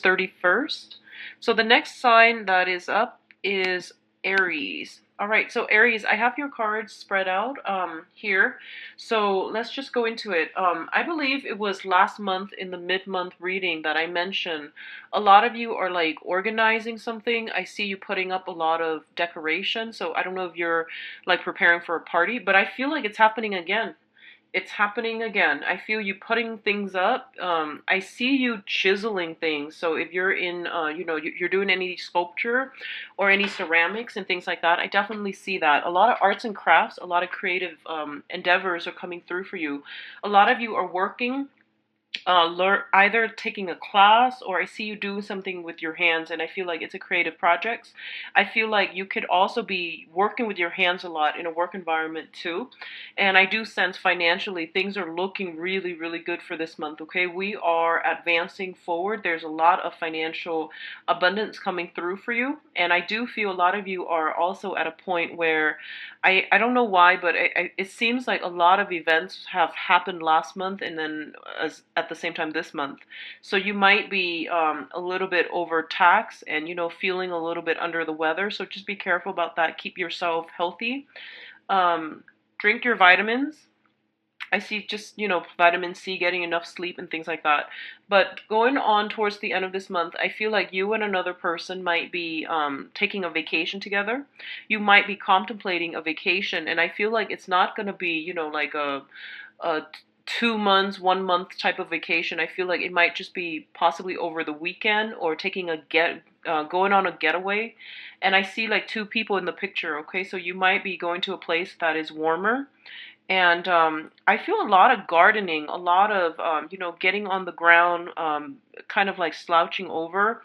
31st. So the next sign that is up is Aries. All right, so Aries, I have your cards spread out here. So let's just go into it. I believe it was last month in the mid-month reading that I mentioned a lot of you are like organizing something. I see you putting up a lot of decoration. So I don't know if you're like preparing for a party, but I feel like it's happening again. It's happening again. I feel you putting things up. I see you chiseling things. So if you're in, you're doing any sculpture or any ceramics and things like that, I definitely see that. A lot of arts and crafts, a lot of creative endeavors are coming through for you. A lot of you are working, learn either taking a class, or I see you doing something with your hands, and I feel like it's a creative project. I feel like you could also be working with your hands a lot in a work environment too. And I do sense financially things are looking really, really good for this month. Okay, we are advancing forward. There's a lot of financial abundance coming through for you, and I do feel a lot of you are also at a point where I don't know why, but it seems like a lot of events have happened last month and then at the same time this month. So you might be a little bit overtaxed and, feeling a little bit under the weather. So just be careful about that. Keep yourself healthy. Drink your vitamins. I see just, vitamin C, getting enough sleep and things like that. But going on towards the end of this month, I feel like you and another person might be taking a vacation together. You might be contemplating a vacation, and I feel like it's not going to be, like a 2 months, 1 month type of vacation. I feel like it might just be possibly over the weekend or taking going on a getaway. And I see like two people in the picture. Okay, so you might be going to a place that is warmer, and I feel a lot of gardening, a lot of, getting on the ground, kind of like slouching over,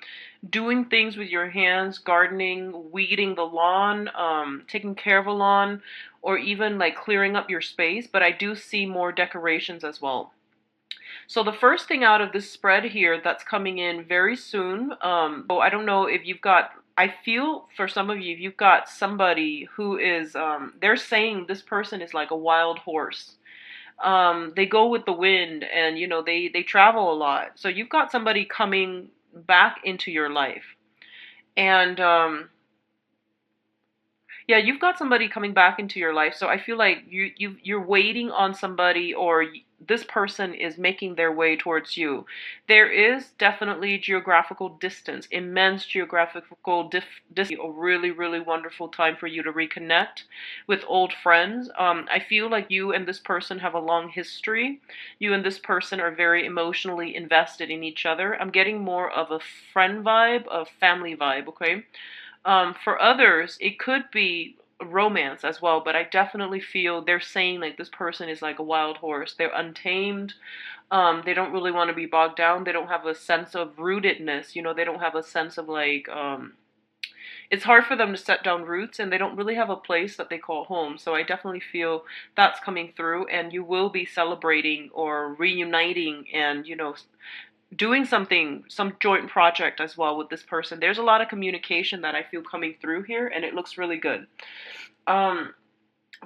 doing things with your hands, gardening, weeding the lawn, taking care of a lawn, or even like clearing up your space. But I do see more decorations as well. So the first thing out of this spread here that's coming in very soon, I don't know if you've got, I feel for some of you, you've got somebody who is, they're saying this person is like a wild horse. They go with the wind, and, they travel a lot. So you've got somebody coming back into your life. And yeah, you've got somebody coming back into your life. So I feel like you're waiting on somebody, or this person is making their way towards you. There is definitely geographical distance, immense geographical distance. A really, really wonderful time for you to reconnect with old friends. I feel like you and this person have a long history. You and this person are very emotionally invested in each other. I'm getting more of a friend vibe, a family vibe, okay? For others, it could be romance as well, but I definitely feel they're saying like this person is like a wild horse. They're untamed. They don't really want to be bogged down. They don't have a sense of rootedness. They don't have a sense of like, it's hard for them to set down roots, and they don't really have a place that they call home. So I definitely feel that's coming through, and you will be celebrating or reuniting and, doing something, some joint project as well with this person. There's a lot of communication that I feel coming through here, and it looks really good. Um,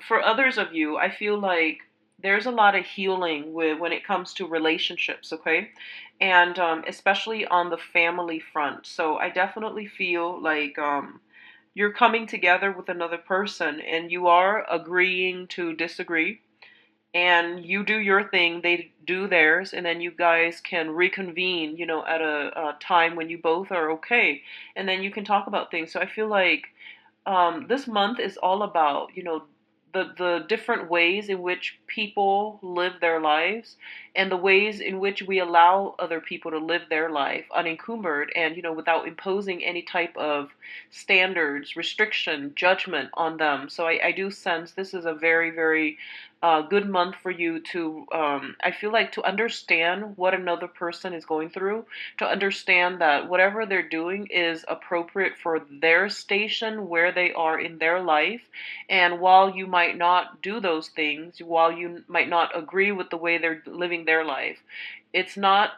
for others of you, I feel like there's a lot of healing when it comes to relationships, okay? And especially on the family front. So I definitely feel like you're coming together with another person, and you are agreeing to disagree, and you do your thing, they do theirs, and then you guys can reconvene, at a time when you both are okay, and then you can talk about things. So I feel like this month is all about, the different ways in which people live their lives, and the ways in which we allow other people to live their life unencumbered, and, without imposing any type of standards, restriction, judgment on them. So I do sense this is a very, very good month for you to, I feel like, to understand what another person is going through, to understand that whatever they're doing is appropriate for their station, where they are in their life. And while you might not do those things, while you might not agree with the way they're living their life, it's not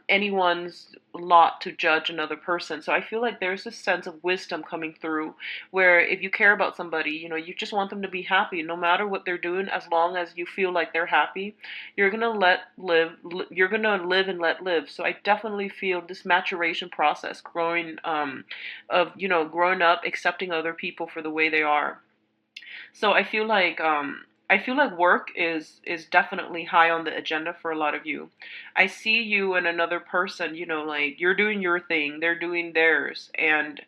anyone's lot to judge another person. So I feel like there's this sense of wisdom coming through where if you care about somebody, you just want them to be happy no matter what they're doing, as long as you feel like they're happy. You're going to live and let live. So I definitely feel this maturation process growing of, growing up, accepting other people for the way they are. So I feel like work is definitely high on the agenda for a lot of you. I see you and another person, like you're doing your thing, they're doing theirs, and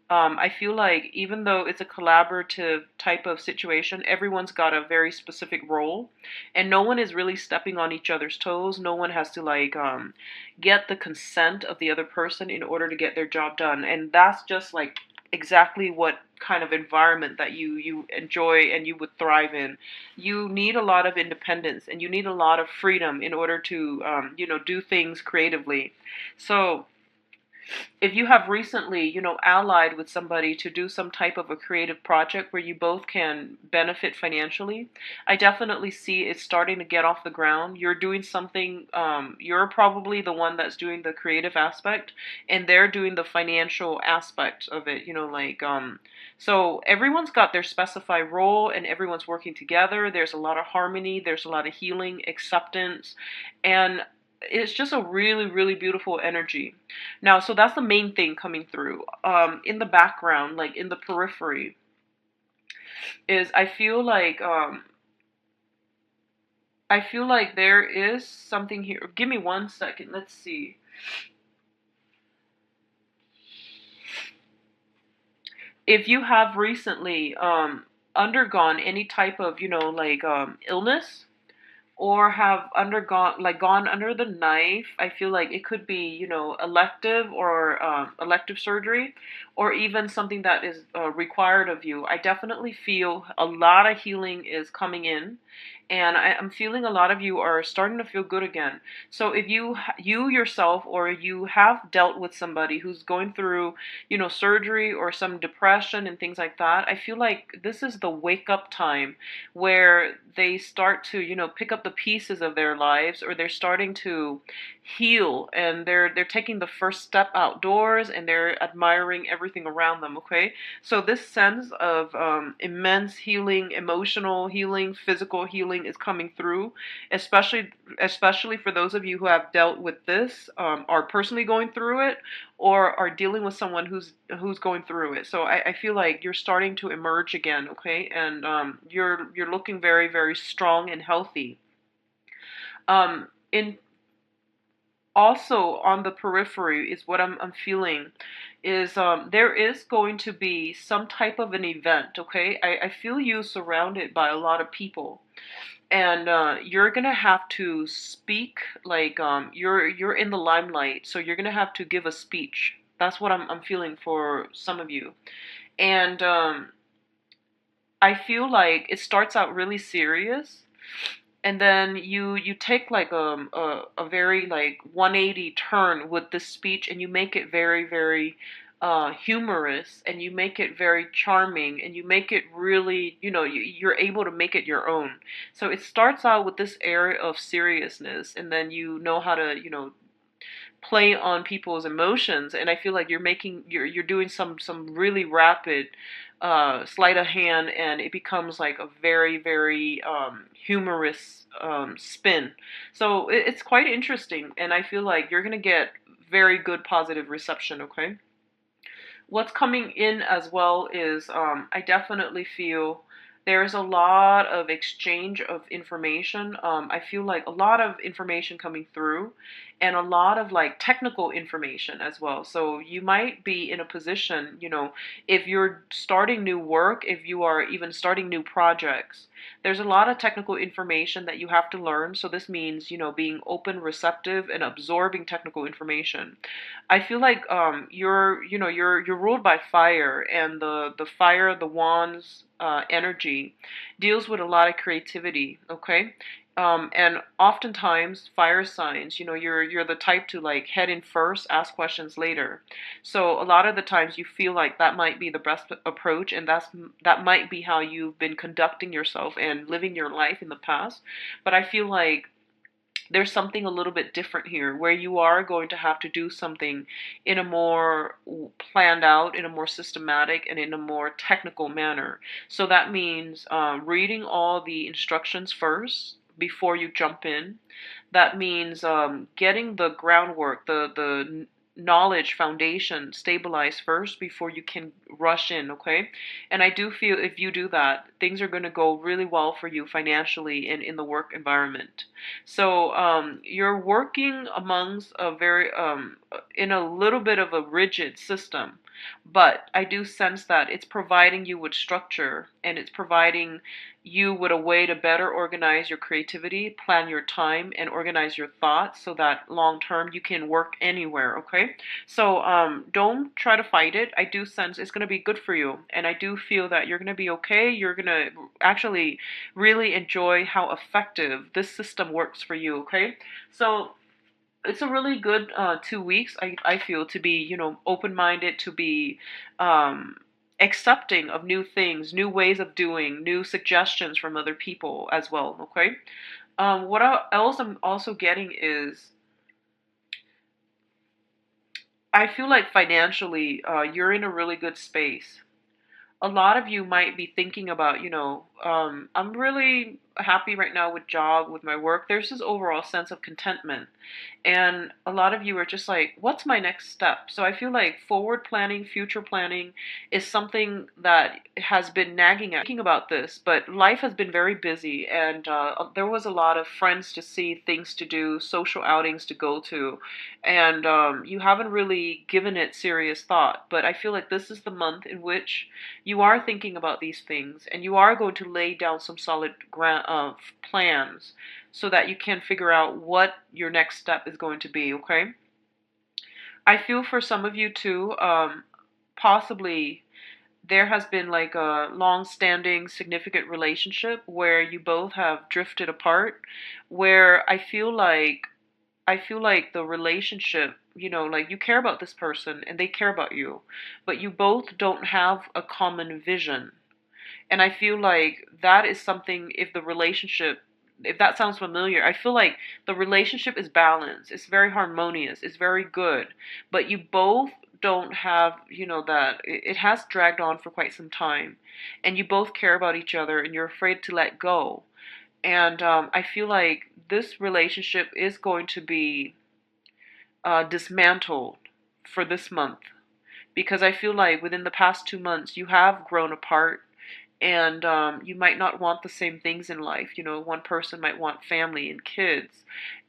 I feel like even though it's a collaborative type of situation, everyone's got a very specific role, and no one is really stepping on each other's toes. No one has to like get the consent of the other person in order to get their job done, and that's just like exactly what kind of environment that you enjoy and you would thrive in. You need a lot of independence and you need a lot of freedom in order to do things creatively. So if you have recently, allied with somebody to do some type of a creative project where you both can benefit financially, I definitely see it starting to get off the ground. You're doing something, you're probably the one that's doing the creative aspect, and they're doing the financial aspect of it, so everyone's got their specified role and everyone's working together. There's a lot of harmony, there's a lot of healing, acceptance, and it's just a really, really beautiful energy. Now, so that's the main thing coming through. In the background, like in the periphery, is I feel like there is something here. Give me 1 second. Let's see. If you have recently undergone any type of, illness, or have undergone like gone under the knife, I feel like it could be, elective or elective surgery, or even something that is required of you. I definitely feel a lot of healing is coming in, and I'm feeling a lot of you are starting to feel good again. So if you yourself, or you have dealt with somebody who's going through, surgery or some depression and things like that, I feel like this is the wake up time where they start to, pick up the pieces of their lives, or they're starting to heal, and they're taking the first step outdoors, and they're admiring everything around them. Okay, so this sense of immense healing, emotional healing, physical healing is coming through, especially for those of you who have dealt with this, are personally going through it, or are dealing with someone who's going through it. So I feel like you're starting to emerge again. Okay, and you're looking very, very strong and healthy. In Also on the periphery is what I'm feeling is there is going to be some type of an event. Okay, I feel you surrounded by a lot of people, and you're gonna have to speak, like you're in the limelight, so you're gonna have to give a speech. That's what I'm feeling for some of you. And I feel like it starts out really serious, and then you take like a very like 180 turn with this speech, and you make it very, very humorous, and you make it very charming, and you make it really, you're able to make it your own. So it starts out with this area of seriousness, and then you know how to, play on people's emotions, and I feel like you're doing some really rapid sleight of hand, and it becomes like a very, very humorous spin. So it's quite interesting, and I feel like you're gonna get very good positive reception. Okay, what's coming in as well is I definitely feel there's a lot of exchange of information. I feel like a lot of information coming through, and a lot of like technical information as well. So you might be in a position, if you're starting new work, if you are even starting new projects, there's a lot of technical information that you have to learn. So this means, being open, receptive, and absorbing technical information. I feel like you're ruled by fire, and the fire, the wands energy deals with a lot of creativity. Okay, and oftentimes fire signs, you're the type to like head in first, ask questions later. So a lot of the times you feel like that might be the best approach, and that might be how you've been conducting yourself and living your life in the past. But I feel like there's something a little bit different here where you are going to have to do something in a more planned out, in a more systematic, and in a more technical manner. So that means reading all the instructions first before you jump in. That means getting the groundwork, the knowledge foundation stabilized first before you can rush in, okay? And I do feel if you do that, things are going to go really well for you financially and in the work environment. So you're working amongst a very in a little bit of a rigid system, but I do sense that it's providing you with structure, and it's providing you with a way to better organize your creativity, plan your time, and organize your thoughts so that long term you can work anywhere, okay? So don't try to fight it. I do sense it's going to be good for you, and I do feel that you're going to be okay. You're going to actually really enjoy how effective this system works for you, okay? So it's a really good 2 weeks, I feel, to be, open-minded, to be accepting of new things, new ways of doing, new suggestions from other people as well, okay? What else I'm also getting is I feel like financially you're in a really good space. A lot of you might be thinking about, I'm really happy right now with job, with my work. There's this overall sense of contentment. And a lot of you are just like, what's my next step? So I feel like forward planning, future planning is something that has been nagging at thinking about this, but life has been very busy, and there was a lot of friends to see, things to do, social outings to go to, and you haven't really given it serious thought. But I feel like this is the month in which you are thinking about these things, and you are going to lay down some solid plans so that you can figure out what your next step is going to be, okay? I feel for some of you too, possibly there has been like a long-standing significant relationship where you both have drifted apart, where I feel like the relationship, like you care about this person and they care about you, but you both don't have a common vision. And I feel like that is something, if that sounds familiar, I feel like the relationship is balanced, it's very harmonious, it's very good, but you both don't have, that it has dragged on for quite some time, and you both care about each other and you're afraid to let go. And I feel like this relationship is going to be dismantled for this month, because I feel like within the past 2 months you have grown apart, and you might not want the same things in life. One person might want family and kids,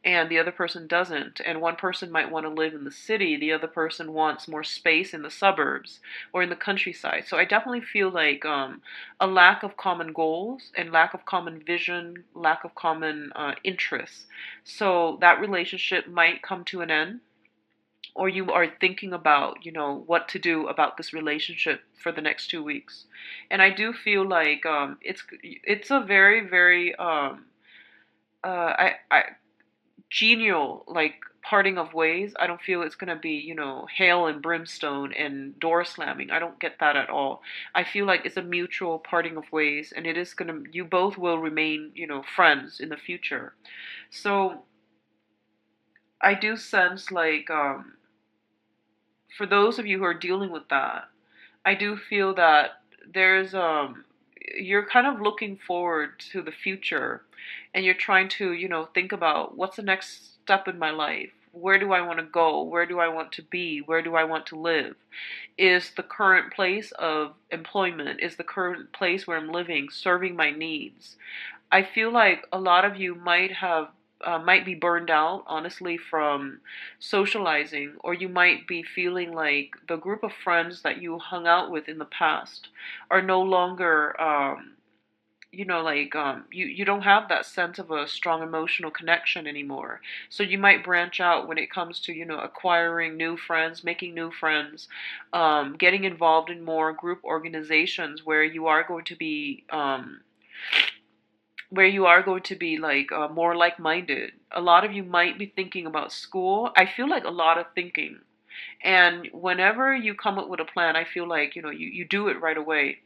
and the other person doesn't. And one person might want to live in the city, the other person wants more space in the suburbs or in the countryside. So I definitely feel like a lack of common goals and lack of common vision, lack of common interests. So that relationship might come to an end, or you are thinking about, what to do about this relationship for the next 2 weeks. And I do feel like it's a very, very I genial, like, parting of ways. I don't feel it's gonna be, hail and brimstone and door slamming. I don't get that at all. I feel like it's a mutual parting of ways, and it is gonna, you both will remain, friends in the future. So I do sense like for those of you who are dealing with that, I do feel that there's you're kind of looking forward to the future, and you're trying to, think about what's the next step in my life? Where do I want to go? Where do I want to be? Where do I want to live? Is the current place of employment, is the current place where I'm living serving my needs? I feel like a lot of you might be burned out, honestly, from socializing, or you might be feeling like the group of friends that you hung out with in the past are no longer, you don't have that sense of a strong emotional connection anymore. So you might branch out when it comes to, acquiring new friends, making new friends, getting involved in more group organizations where you are going to be like more like-minded. A lot of you might be thinking about school. I feel like a lot of thinking. And whenever you come up with a plan, I feel like, you do it right away.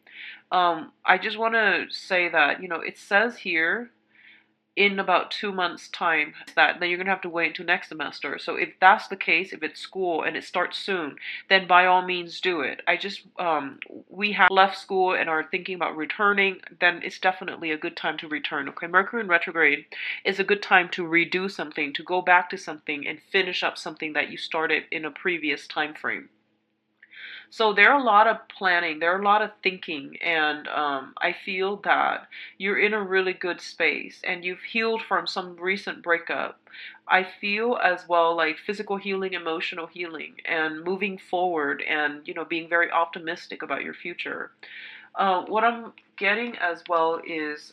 I just want to say that, it says here in about 2 months time, that then you're gonna have to wait until next semester. So if that's the case, if it's school and it starts soon, then by all means do it. I just we have left school and are thinking about returning, then it's definitely a good time to return. Okay, Mercury in retrograde is a good time to redo something, to go back to something and finish up something that you started in a previous time frame. So there are a lot of planning, there are a lot of thinking, and I feel that you're in a really good space and you've healed from some recent breakup. I feel as well like physical healing, emotional healing, and moving forward and, being very optimistic about your future. What I'm getting as well is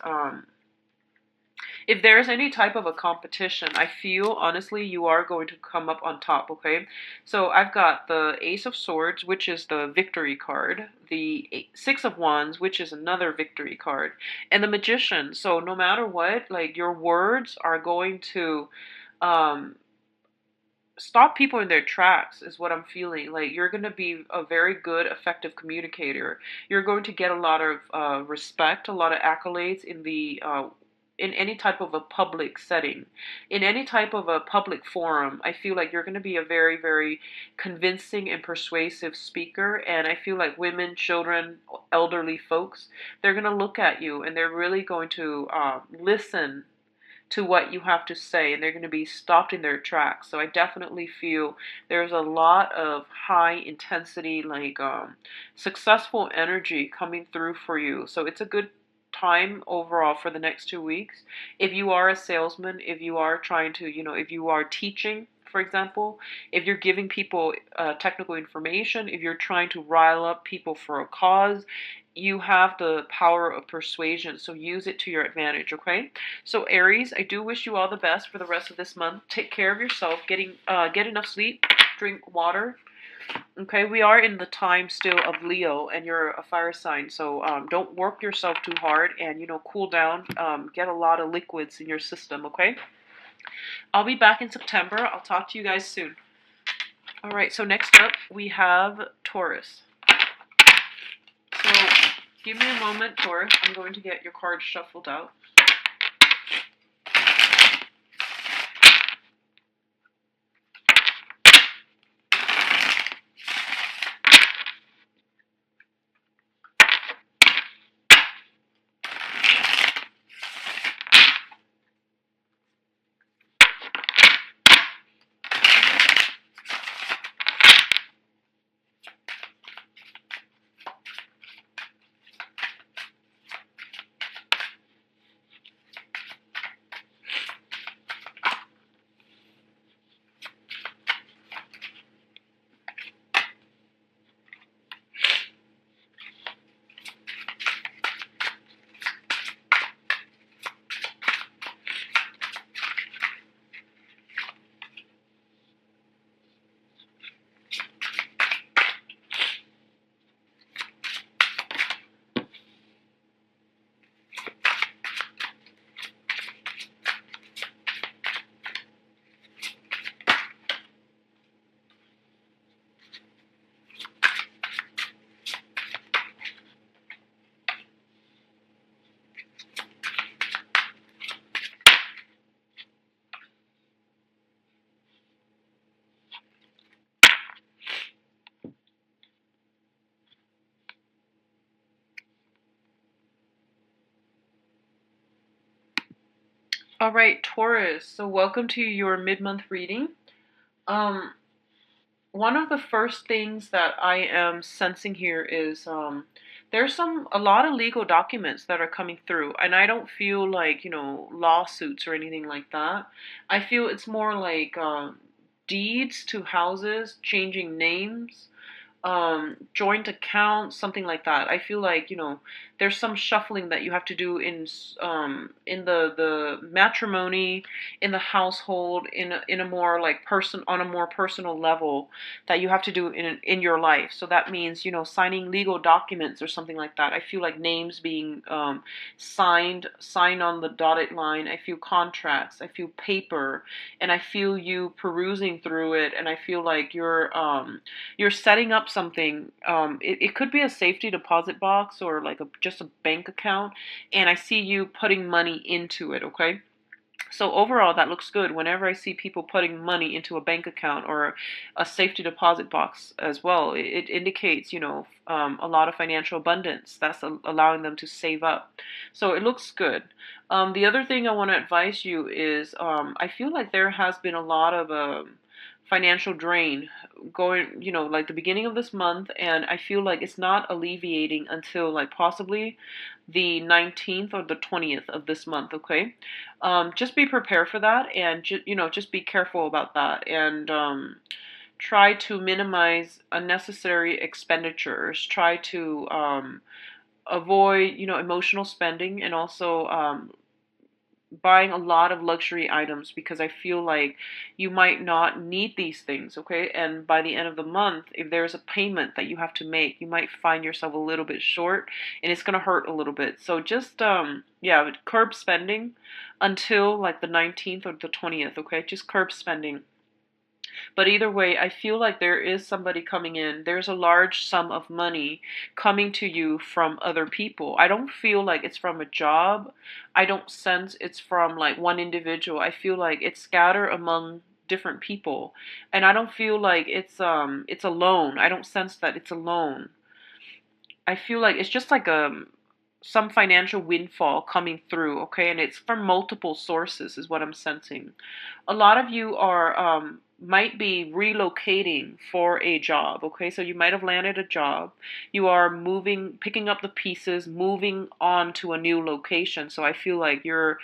if there's any type of a competition, I feel honestly you are going to come up on top, okay? So I've got the Ace of Swords, which is the victory card, the Six of Wands, which is another victory card, and the Magician. So no matter what, like your words are going to um stop people in their tracks is what I'm feeling. Like you're going to be a very good effective communicator. You're going to get a lot of respect, a lot of accolades in any type of a public setting, in any type of a public forum. I feel like you're going to be a very, very convincing and persuasive speaker. And I feel like women, children, elderly folks, they're going to look at you and they're really going to listen to what you have to say, and they're going to be stopped in their tracks. So I definitely feel there's a lot of high intensity, like successful energy coming through for you. So it's a good time overall for the next 2 weeks. If you are a salesman, if you are trying to, if you are teaching, for example, if you're giving people technical information, if you're trying to rile up people for a cause, you have the power of persuasion. So use it to your advantage, okay? So Aries, I do wish you all the best for the rest of this month. Take care of yourself, get enough sleep, drink water. Okay, we are in the time still of Leo, and you're a fire sign, so don't work yourself too hard, and cool down. Get a lot of liquids in your system. Okay, I'll be back in September. I'll talk to you guys soon. All right, so next up we have Taurus. So give me a moment, Taurus. I'm going to get your cards shuffled out. All right, Taurus. So welcome to your mid-month reading. Um, One of the first things that I am sensing here is there's a lot of legal documents that are coming through, and I don't feel like lawsuits or anything like that. I feel it's more like deeds to houses, changing names, joint accounts, something like that. I feel like there's some shuffling that you have to do in the matrimony, in the household, in a more like on a more personal level that you have to do in your life. So that means signing legal documents or something like that. I feel like names being signed on the dotted line. I feel contracts. I feel paper, and I feel you perusing through it, and I feel like you're setting up something. It could be a safety deposit box or like just a bank account, and I see you putting money into it. Okay. So overall, that looks good. Whenever I see people putting money into a bank account or a safety deposit box as well, it indicates, a lot of financial abundance. That's allowing them to save up. So it looks good. The other thing I want to advise you is I feel like there has been a lot of financial drain going, like the beginning of this month, and I feel like it's not alleviating until like possibly the 19th or the 20th of this month, okay? Just be prepared for that, and just be careful about that, and try to minimize unnecessary expenditures. Try to avoid, emotional spending, and also buying a lot of luxury items, because I feel like you might not need these things, okay? And by the end of the month, if there's a payment that you have to make, you might find yourself a little bit short, and it's going to hurt a little bit. So just yeah, curb spending until like the 19th or the 20th, okay? Just curb spending. But either way, I feel like there is somebody coming in. There's a large sum of money coming to you from other people. I don't feel like it's from a job. I don't sense it's from like one individual. I feel like it's scattered among different people. And I don't feel like it's a loan. I don't sense that it's a loan. I feel like it's just like some financial windfall coming through, okay? And it's from multiple sources is what I'm sensing. A lot of you are might be relocating for a job, okay? So you might have landed a job. You are moving, picking up the pieces, moving on to a new location. So I feel like you're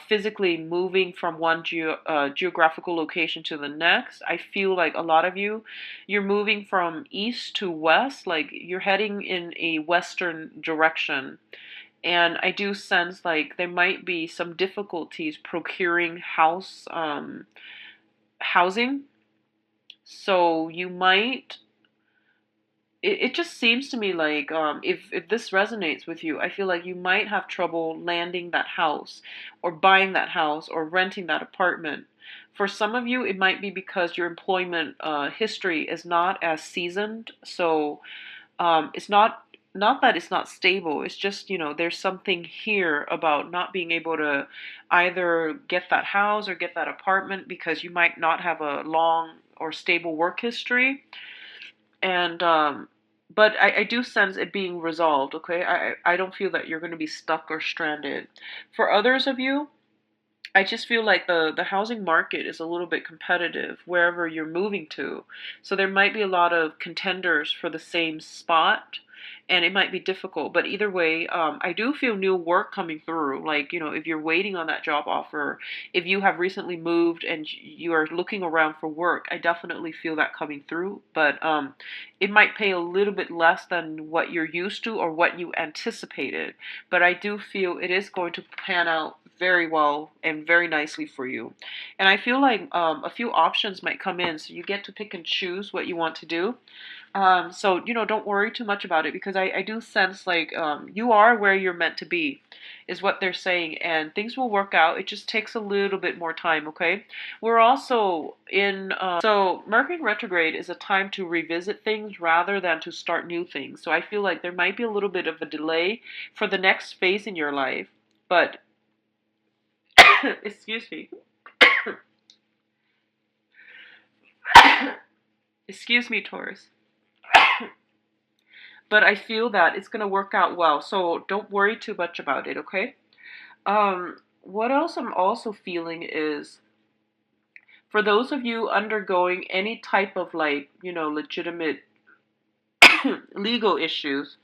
physically moving from one geographical location to the next. I feel like a lot of you, you're moving from east to west, like you're heading in a western direction. And I do sense like there might be some difficulties procuring housing. So you might, it just seems to me like if this resonates with you, I feel like you might have trouble landing that house or buying that house or renting that apartment. For some of you, it might be because your employment history is not as seasoned. So it's not that it's not stable. It's just, there's something here about not being able to either get that house or get that apartment because you might not have a long or stable work history. And but I do sense it being resolved, okay? I don't feel that you're going to be stuck or stranded. For others of you, I just feel like the housing market is a little bit competitive wherever you're moving to. So there might be a lot of contenders for the same spot, and it might be difficult. But either way, I do feel new work coming through. Like, if you're waiting on that job offer, if you have recently moved and you are looking around for work, I definitely feel that coming through. But it might pay a little bit less than what you're used to or what you anticipated. But I do feel it is going to pan out very well and very nicely for you. And I feel like a few options might come in, so you get to pick and choose what you want to do. So, don't worry too much about it, because I do sense like you are where you're meant to be, is what they're saying, and things will work out. It just takes a little bit more time, okay? We're also in, so Mercury retrograde is a time to revisit things rather than to start new things. So I feel like there might be a little bit of a delay for the next phase in your life, but excuse me. Excuse me, Taurus. But I feel that it's going to work out well. So don't worry too much about it, okay? What else I'm also feeling is for those of you undergoing any type of like, legitimate legal issues,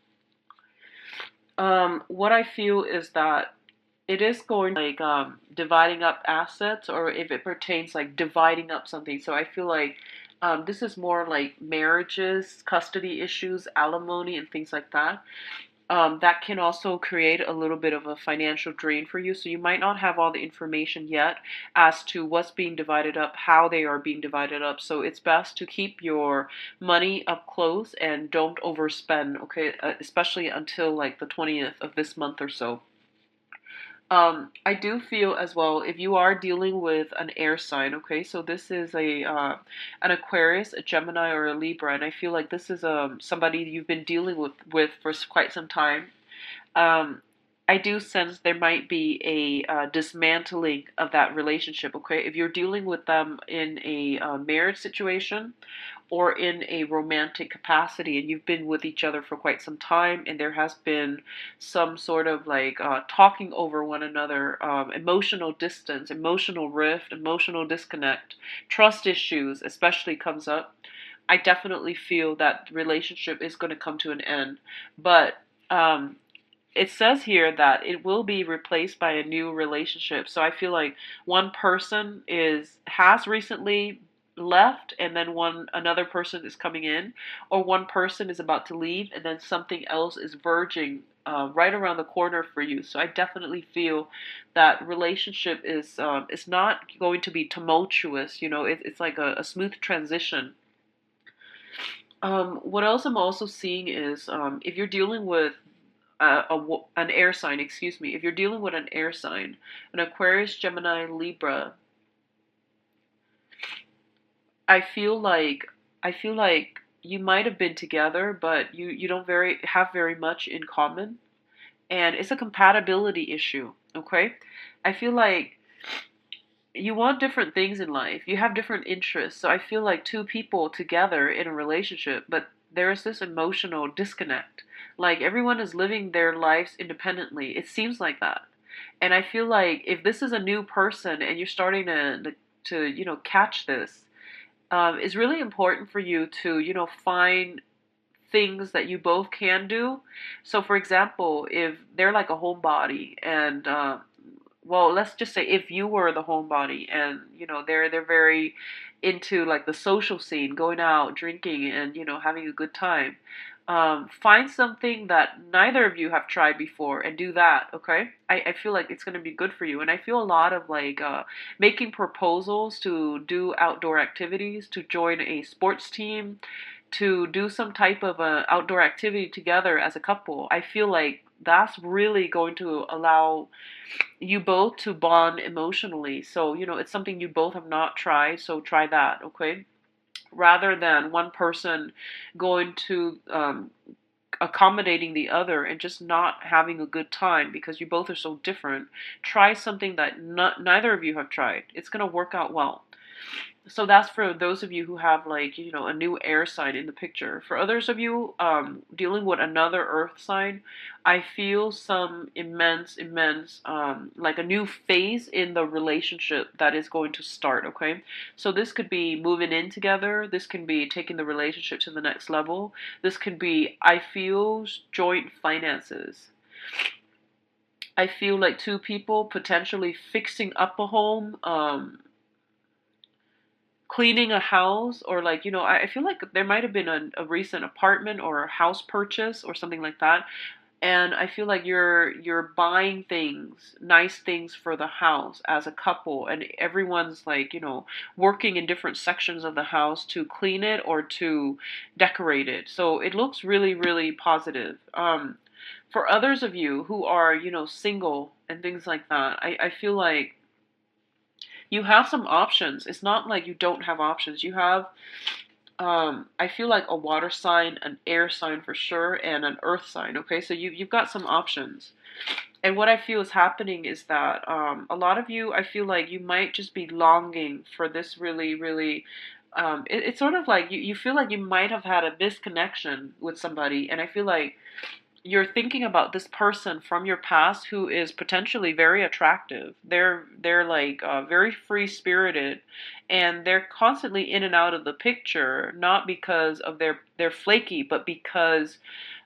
what I feel is that it is going like dividing up assets, or if it pertains like dividing up something. So I feel like this is more like marriages, custody issues, alimony, and things like that. That can also create a little bit of a financial drain for you. So you might not have all the information yet as to what's being divided up, how they are being divided up. So it's best to keep your money up close and don't overspend, okay? Especially until like the 20th of this month or so. I do feel as well, if you are dealing with an air sign, okay, so this is an Aquarius, a Gemini, or a Libra, and I feel like this is somebody you've been dealing with for quite some time. Um, I do sense there might be a dismantling of that relationship. Okay, if you're dealing with them in a marriage situation or in a romantic capacity, and you've been with each other for quite some time, and there has been some sort of like talking over one another, emotional distance, emotional rift, emotional disconnect, trust issues especially comes up. I definitely feel that the relationship is going to come to an end. But um, it says here that it will be replaced by a new relationship. So I feel like one person has recently left, and then another person is coming in, or one person is about to leave and then something else is verging right around the corner for you. So I definitely feel that relationship is not going to be tumultuous. It's like a smooth transition. What else I'm also seeing is if you're dealing with an air sign, excuse me, if you're dealing with an air sign, an Aquarius, Gemini, Libra, I feel like I feel like you might have been together, but you don't have very much in common, and it's a compatibility issue. Okay, I feel like you want different things in life. You have different interests. So I feel like two people together in a relationship, but there is this emotional disconnect. Like everyone is living their lives independently. It seems like that. And I feel like if this is a new person and you're starting to catch this, it's really important for you to find things that you both can do. So, for example, if they're like a homebody and well, let's just say if you were the homebody and they're very into like the social scene, going out, drinking, and having a good time. Find something that neither of you have tried before and do that. Okay, I feel like it's gonna be good for you, and I feel a lot of like making proposals to do outdoor activities, to join a sports team, to do some type of a outdoor activity together as a couple. I feel like that's really going to allow you both to bond emotionally. So, it's something you both have not tried, so try that, okay? Rather than one person going to accommodating the other and just not having a good time because you both are so different. Try something that neither of you have tried. It's going to work out well. So that's for those of you who have like a new air sign in the picture. For others of you dealing with another earth sign, I feel some immense like a new phase in the relationship that is going to start. Okay, so this could be moving in together, this can be taking the relationship to the next level, this could be, I feel, joint finances. I feel like two people potentially fixing up a home, cleaning a house, or like I feel like there might have been a recent apartment or a house purchase or something like that, and I feel like you're buying things, nice things for the house as a couple, and everyone's like working in different sections of the house to clean it or to decorate it, so it looks really really positive. For others of you who are single and things like that, I feel like you have some options. It's not like you don't have options. You have, I feel like a water sign, an air sign for sure, and an earth sign. Okay, so you've got some options. And what I feel is happening is that a lot of you, I feel like you might just be longing for this really, really. It's sort of like you feel like you might have had a disconnection with somebody, and I feel like you're thinking about this person from your past who is potentially very attractive. They're like very free spirited, and they're constantly in and out of the picture, not because of they're flaky, but because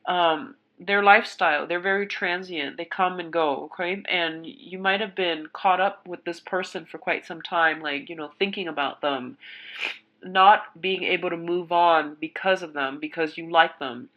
their lifestyle. They're very transient. They come and go. Okay, and you might have been caught up with this person for quite some time, like thinking about them, not being able to move on because of them, because you like them.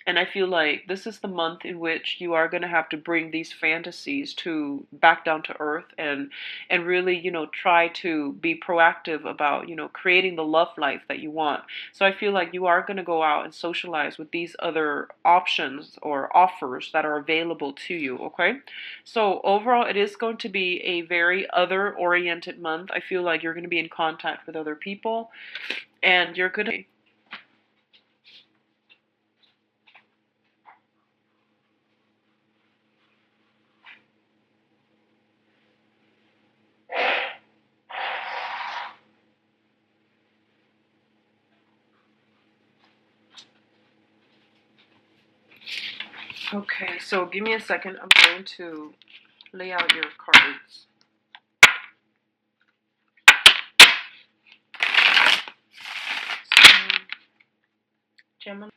And I feel like this is the month in which you are going to have to bring these fantasies to back down to earth, and really, try to be proactive about, creating the love life that you want. So I feel like you are going to go out and socialize with these other options or offers that are available to you, okay? So overall, it is going to be a very other oriented month. I feel like you're going to be in contact with other people, and you're going to Okay, so give me a second. I'm going to lay out your cards. So, Gemini.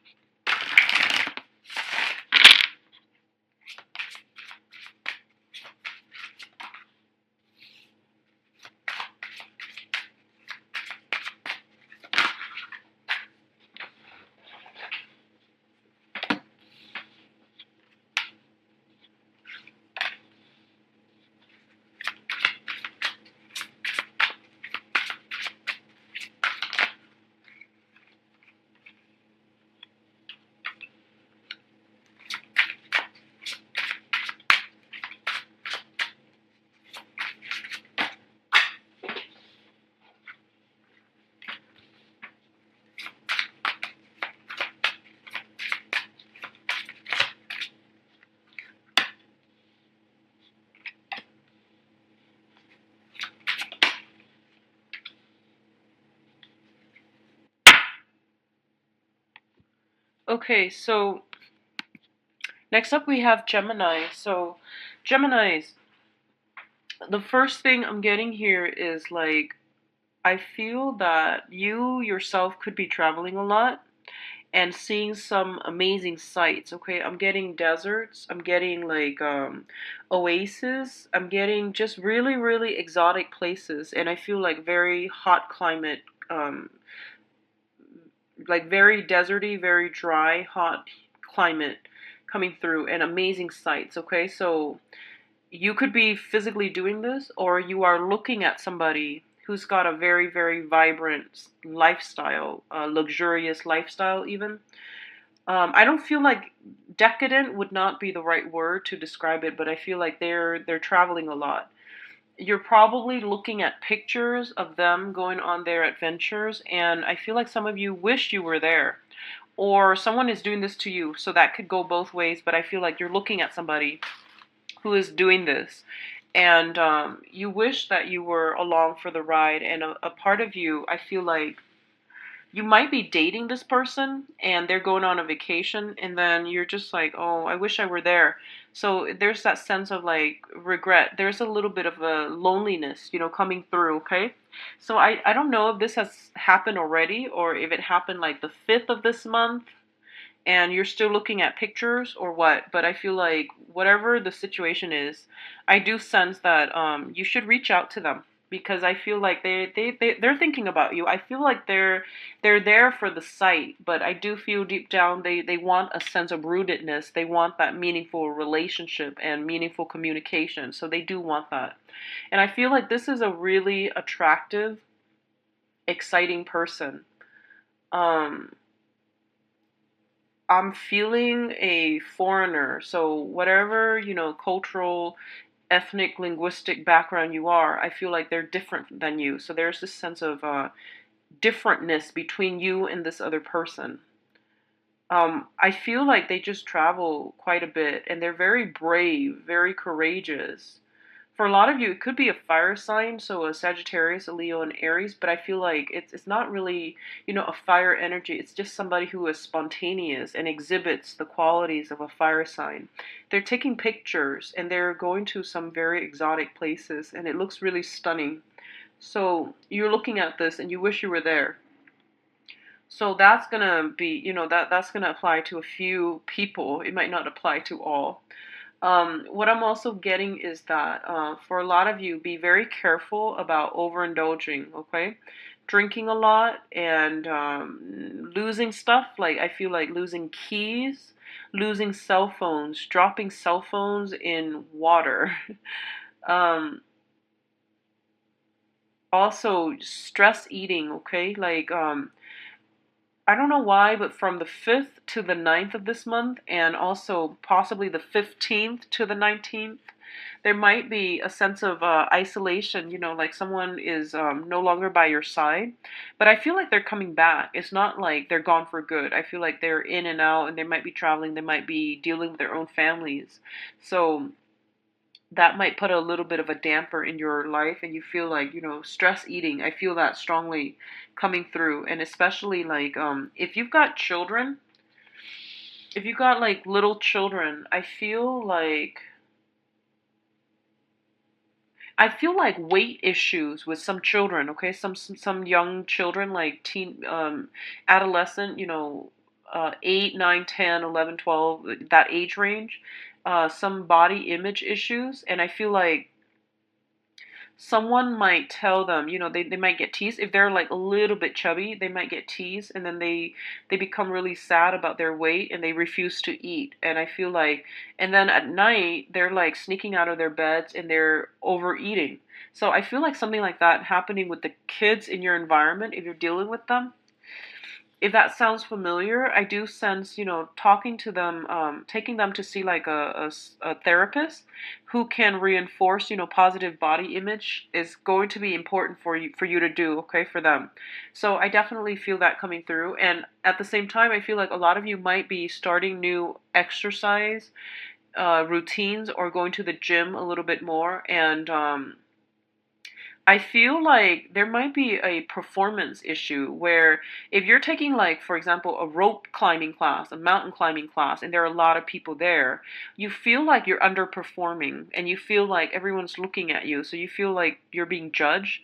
Okay, so next up we have Gemini. So, Geminis, the first thing I'm getting here is like, I feel that you yourself could be traveling a lot and seeing some amazing sights. Okay, I'm getting deserts, I'm getting like oases, I'm getting just really, really exotic places, and I feel like very hot climate, um, like very deserty, very dry, hot climate coming through, and amazing sights. Okay, so you could be physically doing this, or you are looking at somebody who's got a very, very vibrant lifestyle, luxurious lifestyle, even. I don't feel like decadent would not be the right word to describe it, but I feel like they're traveling a lot. You're probably looking at pictures of them going on their adventures, and I feel like some of you wish you were there, or someone is doing this to you. So that could go both ways, but I feel like you're looking at somebody who is doing this, and you wish that you were along for the ride. And a part of you, I feel like you might be dating this person and they're going on a vacation, and then you're just like, oh, I wish I were there. So there's that sense of like regret. There's a little bit of a loneliness, coming through. Okay, so I don't know if this has happened already, or if it happened like the 5th of this month and you're still looking at pictures, or what. But I feel like whatever the situation is, I do sense that you should reach out to them, because I feel like they're thinking about you. I feel like they're there for the sight, but I do feel deep down they want a sense of rootedness. They want that meaningful relationship and meaningful communication. So they do want that. And I feel like this is a really attractive, exciting person. Um I'm feeling a foreigner. So whatever, cultural, ethnic, linguistic background you are, I feel like they're different than you. So there's this sense of differentness between you and this other person. I feel like they just travel quite a bit, and they're very brave, very courageous. For a lot of you, it could be a fire sign, so a Sagittarius, a Leo, and Aries, but I feel like it's not really, a fire energy. It's just somebody who is spontaneous and exhibits the qualities of a fire sign. They're taking pictures and they're going to some very exotic places, and it looks really stunning. So you're looking at this and you wish you were there. So that's gonna be, that's gonna apply to a few people. It might not apply to all. What I'm also getting is that for a lot of you, be very careful about overindulging, okay? Drinking a lot and losing stuff. Like, I feel like losing keys, losing cell phones, dropping cell phones in water. um, Also, stress eating, okay? Like, I don't know why, but from the 5th to the 9th of this month, and also possibly the 15th to the 19th, there might be a sense of isolation, like someone is no longer by your side. But I feel like they're coming back. It's not like they're gone for good. I feel like they're in and out, and they might be traveling, they might be dealing with their own families. So that might put a little bit of a damper in your life, and you feel like, stress eating. I feel that strongly coming through. And especially like if you've got children, if you got like little children, I feel like weight issues with some children, okay? Some young children like teen adolescent, 8, 9, 10, 11, 12, that age range. Some body image issues, and I feel like someone might tell them, they might get teased if they're like a little bit chubby, they might get teased, and then they become really sad about their weight and they refuse to eat. And I feel like, and then at night they're like sneaking out of their beds and they're overeating. So I feel like something like that happening with the kids in your environment if you're dealing with them. If that sounds familiar, I do sense, talking to them, taking them to see like a therapist who can reinforce, positive body image is going to be important for you to do, okay, for them. So I definitely feel that coming through. And at the same time, I feel like a lot of you might be starting new exercise routines or going to the gym a little bit more. And I feel like there might be a performance issue where if you're taking, like, for example, a rope climbing class, a mountain climbing class, and there are a lot of people there, you feel like you're underperforming and you feel like everyone's looking at you. So you feel like you're being judged.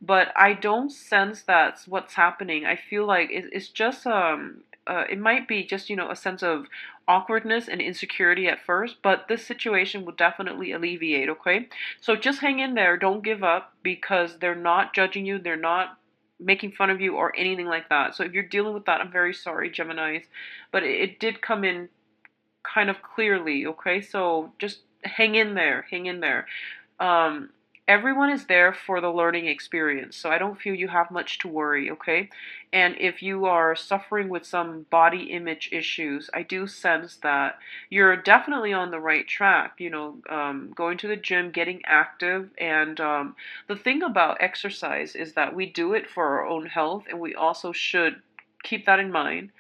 But I don't sense that's what's happening. I feel like it's just, it might be just, a sense of awkwardness and insecurity at first, but this situation will definitely alleviate, okay? So just hang in there. Don't give up because they're not judging you. They're not making fun of you or anything like that. So if you're dealing with that, I'm very sorry, Geminis. But it did come in kind of clearly, okay? So just hang in there. Hang in there. Um, Everyone is there for the learning experience, so I don't feel you have much to worry, okay? And if you are suffering with some body image issues, I do sense that you're definitely on the right track, going to the gym, getting active. And the thing about exercise is that we do it for our own health, and we also should keep that in mind.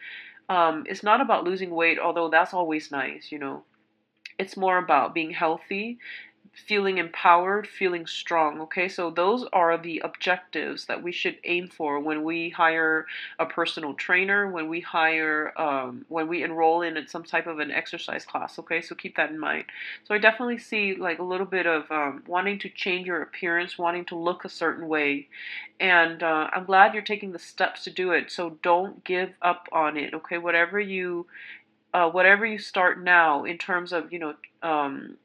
It's not about losing weight, although that's always nice. It's more about being healthy, feeling empowered, feeling strong. Okay, so those are the objectives that we should aim for when we hire a personal trainer, when we enroll in some type of an exercise class. Okay, so keep that in mind. So I definitely see like a little bit of wanting to change your appearance, wanting to look a certain way, and I'm glad you're taking the steps to do it. So don't give up on it. Okay, whatever you start now in terms of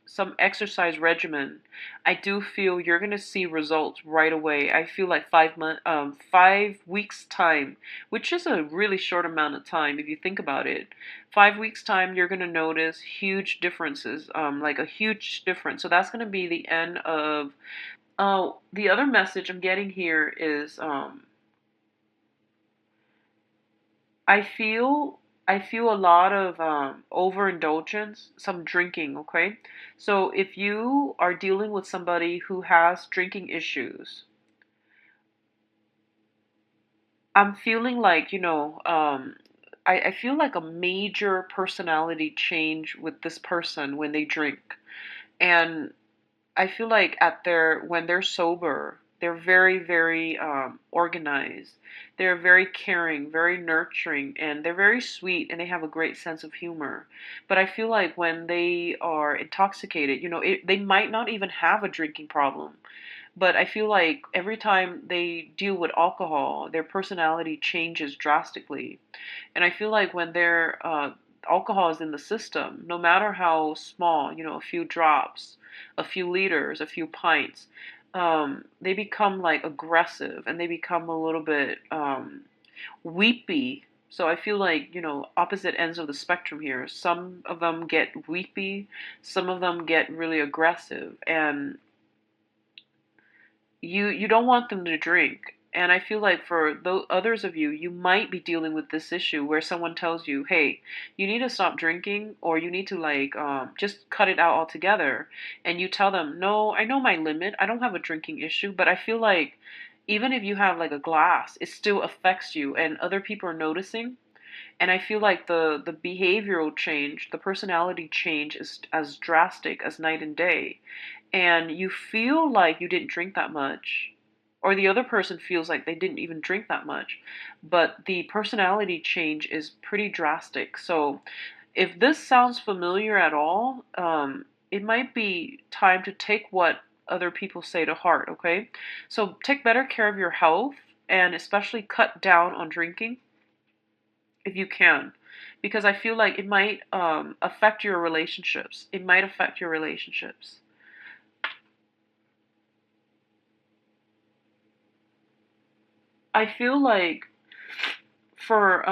some exercise regimen, I do feel you're gonna see results right away. I feel like 5 weeks time, which is a really short amount of time if you think about it. 5 weeks time, you're gonna notice huge differences, like a huge difference. So that's gonna be the end of. The other message I'm getting here is I feel I feel a lot of overindulgence, some drinking, okay? So if you are dealing with somebody who has drinking issues, I'm feeling like, I feel like a major personality change with this person when they drink. And I feel like when they're sober, they're very, very organized. They're very caring, very nurturing, and they're very sweet, and they have a great sense of humor. But I feel like when they are intoxicated, they might not even have a drinking problem. But I feel like every time they deal with alcohol, their personality changes drastically. And I feel like when their alcohol is in the system, no matter how small, a few drops, a few liters, a few pints, they become like aggressive and they become a little bit weepy. So I feel like, opposite ends of the spectrum here. Some of them get weepy, some of them get really aggressive, and you don't want them to drink. And I feel like for those others of you, you might be dealing with this issue where someone tells you, "Hey, you need to stop drinking, or you need to like just cut it out altogether." And you tell them, "No, I know my limit. I don't have a drinking issue, but I feel like even if you have like a glass, it still affects you, and other people are noticing." And I feel like the behavioral change, the personality change is as drastic as night and day. And you feel like you didn't drink that much, or the other person feels like they didn't even drink that much, but the personality change is pretty drastic. So if this sounds familiar at all, it might be time to take what other people say to heart, okay? So take better care of your health and especially cut down on drinking if you can. Because I feel like it might affect your relationships. It might affect your relationships. I feel like for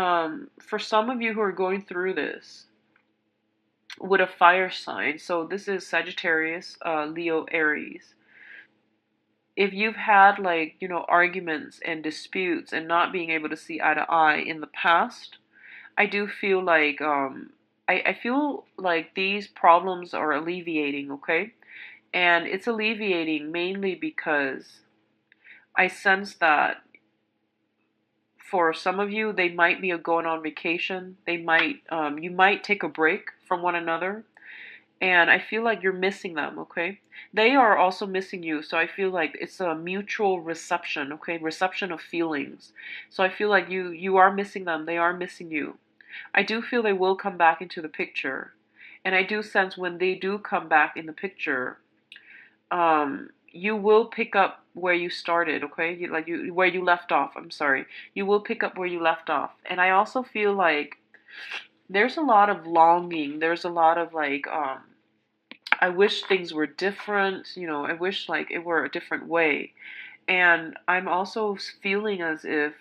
some of you who are going through this with a fire sign, so this is Sagittarius, Leo, Aries. If you've had like, arguments and disputes and not being able to see eye to eye in the past, I do feel like I feel like these problems are alleviating, okay? And it's alleviating mainly because I sense that for some of you, they might be going on vacation. They might, you might take a break from one another. And I feel like you're missing them, okay? They are also missing you. So I feel like it's a mutual reception, okay? Reception of feelings. So I feel like you are missing them. They are missing you. I do feel they will come back into the picture. And I do sense when they do come back in the picture, you will pick up where you started, okay? Where you left off. I'm sorry. You will pick up where you left off. And I also feel like there's a lot of longing. There's a lot of like, I wish things were different. I wish like it were a different way. And I'm also feeling as if,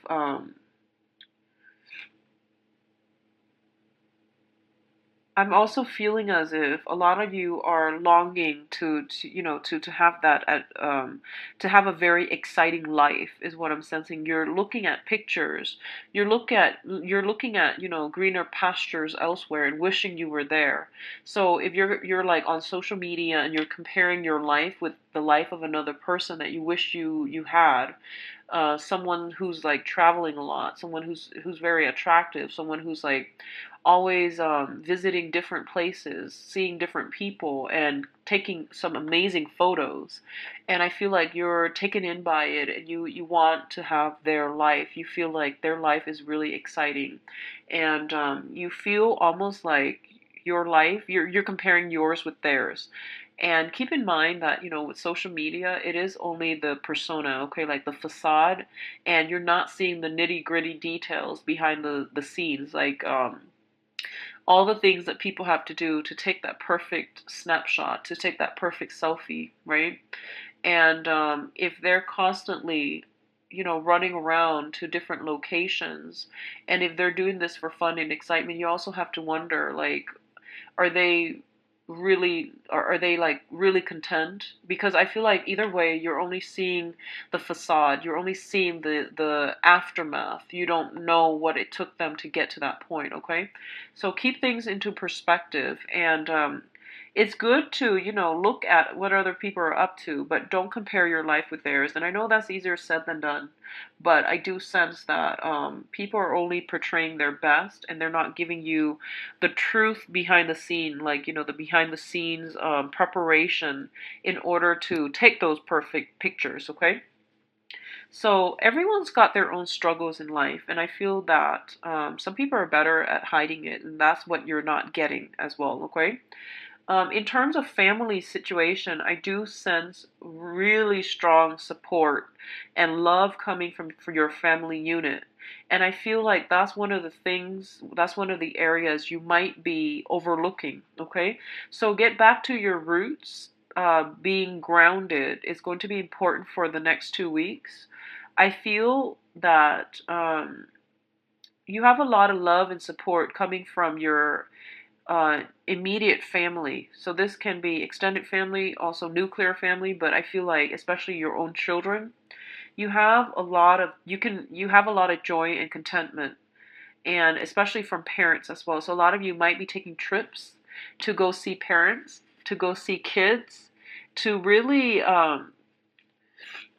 I'm also feeling as if a lot of you are longing to have that to have a very exciting life is what I'm sensing. You're looking at pictures. You're looking at greener pastures elsewhere and wishing you were there. So if you're like on social media and you're comparing your life with the life of another person that you wish you had, someone who's like traveling a lot, someone who's very attractive, someone who's like always visiting different places, seeing different people, and taking some amazing photos. And I feel like you're taken in by it, and you want to have their life. You feel like their life is really exciting, and you feel almost like your life. You're comparing yours with theirs. And keep in mind that, with social media, it is only the persona, okay, like the facade, and you're not seeing the nitty gritty details behind the scenes, like all the things that people have to do to take that perfect snapshot, to take that perfect selfie, right? And if they're constantly, running around to different locations, and if they're doing this for fun and excitement, you also have to wonder, like, are they are they like really content? Because I feel like either way you're only seeing the facade, you're only seeing the aftermath. You don't know what it took them to get to that point, okay? So keep things into perspective, and it's good to, look at what other people are up to, but don't compare your life with theirs. And I know that's easier said than done, but I do sense that people are only portraying their best, and they're not giving you the truth behind the scene, like, the behind the scenes preparation in order to take those perfect pictures, okay? So everyone's got their own struggles in life, and I feel that some people are better at hiding it, and that's what you're not getting as well, okay? In terms of family situation, I do sense really strong support and love coming from for your family unit. And I feel like that's one of the things, that's one of the areas you might be overlooking, okay? So get back to your roots. Being grounded is going to be important for the next 2 weeks. I feel that you have a lot of love and support coming from your immediate family. So this can be extended family, also nuclear family, but I feel like especially your own children, you have a lot of joy and contentment, and especially from parents as well. So a lot of you might be taking trips to go see parents, to go see kids, to really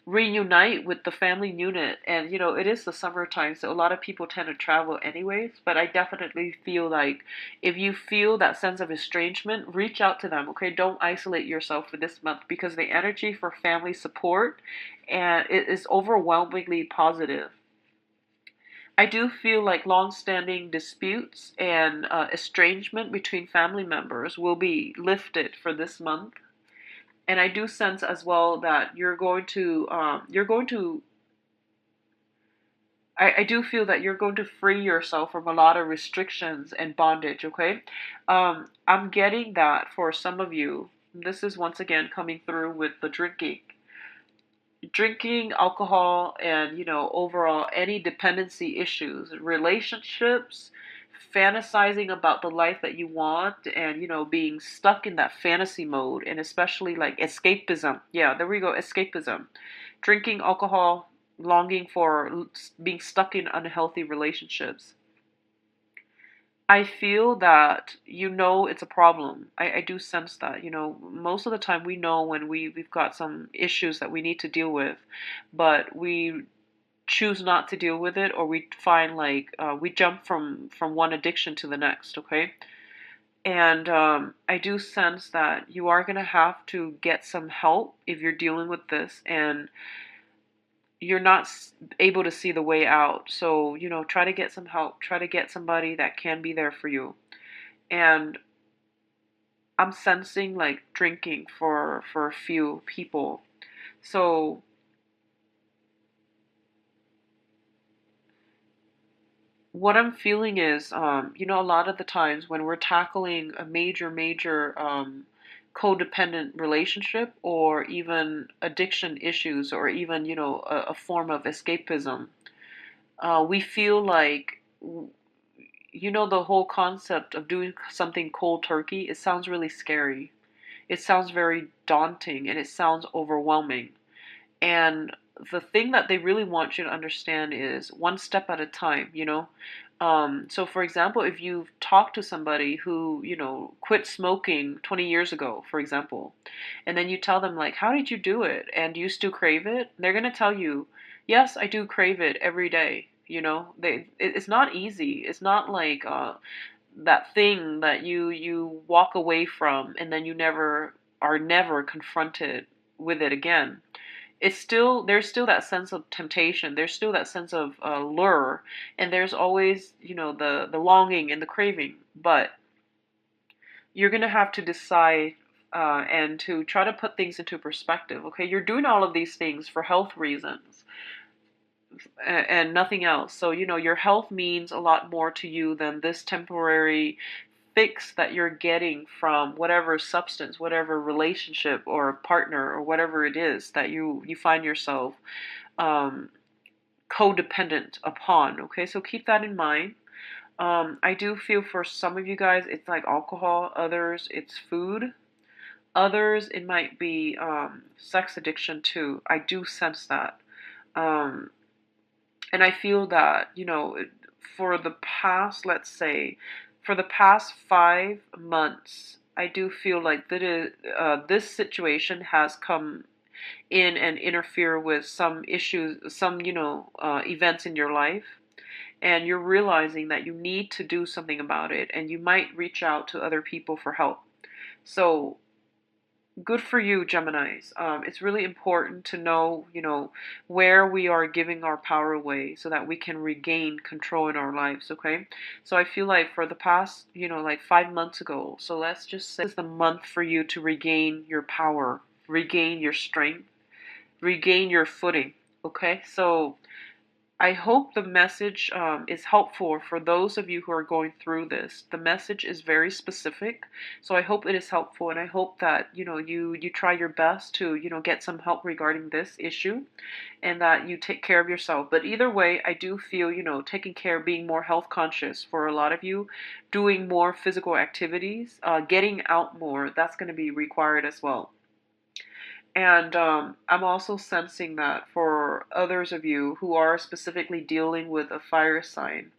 reunite with the family unit. And it is the summertime, so a lot of people tend to travel anyways, but I definitely feel like if you feel that sense of estrangement, reach out to them, okay? Don't isolate yourself for this month, because the energy for family support and it is overwhelmingly positive. I do feel like long-standing disputes and estrangement between family members will be lifted for this month. And I do sense as well that I do feel that you're going to free yourself from a lot of restrictions and bondage, okay? I'm getting that for some of you. This is once again coming through with the drinking alcohol, and overall any dependency issues, relationships, fantasizing about the life that you want, and being stuck in that fantasy mode, and especially like escapism. Yeah, there we go, escapism. Drinking alcohol, longing for being stuck in unhealthy relationships. I feel that it's a problem. I do sense that. Most of the time we know when we've got some issues that we need to deal with, but we choose not to deal with it, or we find like we jump from one addiction to the next, okay? And I do sense that you are going to have to get some help if you're dealing with this, and you're not able to see the way out. So, try to get some help. Try to get somebody that can be there for you. And I'm sensing like drinking for a few people. So, what I'm feeling is, a lot of the times when we're tackling a major codependent relationship, or even addiction issues, or even, a form of escapism, we feel like, the whole concept of doing something cold turkey, it sounds really scary. It sounds very daunting, and it sounds overwhelming. And the thing that they really want you to understand is one step at a time. So, for example, if you've talked to somebody who, quit smoking 20 years ago, for example, and then you tell them, like, how did you do it? And do you still crave it? They're going to tell you, yes, I do crave it every day. It's not easy. It's not like that thing that you walk away from, and then you never confronted with it again. There's still that sense of temptation, there's still that sense of lure, and there's always the longing and the craving. But you're gonna have to decide, and to try to put things into perspective. Okay, you're doing all of these things for health reasons, and nothing else. So your health means a lot more to you than this temporary fix that you're getting from whatever substance, whatever relationship or partner, or whatever it is that you find yourself um, codependent upon. Okay, so keep that in mind. I do feel for some of you guys it's like alcohol, others it's food, others it might be sex addiction too. I do sense that. Um, and I feel that, for the past, let's say, for the past 5 months, I do feel like this situation has come in and interfere with some issues, some, events in your life. And you're realizing that you need to do something about it, and you might reach out to other people for help. So, good for you, Geminis. It's really important to know, where we are giving our power away so that we can regain control in our lives, okay? So I feel like for the past, like 5 months ago, so let's just say this is the month for you to regain your power, regain your strength, regain your footing, okay? So I hope the message is helpful for those of you who are going through this. The message is very specific, so I hope it is helpful, and I hope that you try your best to get some help regarding this issue, and that you take care of yourself. But either way, I do feel taking care, being more health conscious for a lot of you, doing more physical activities, getting out more. That's going to be required as well. And I'm also sensing that for others of you who are specifically dealing with a fire sign,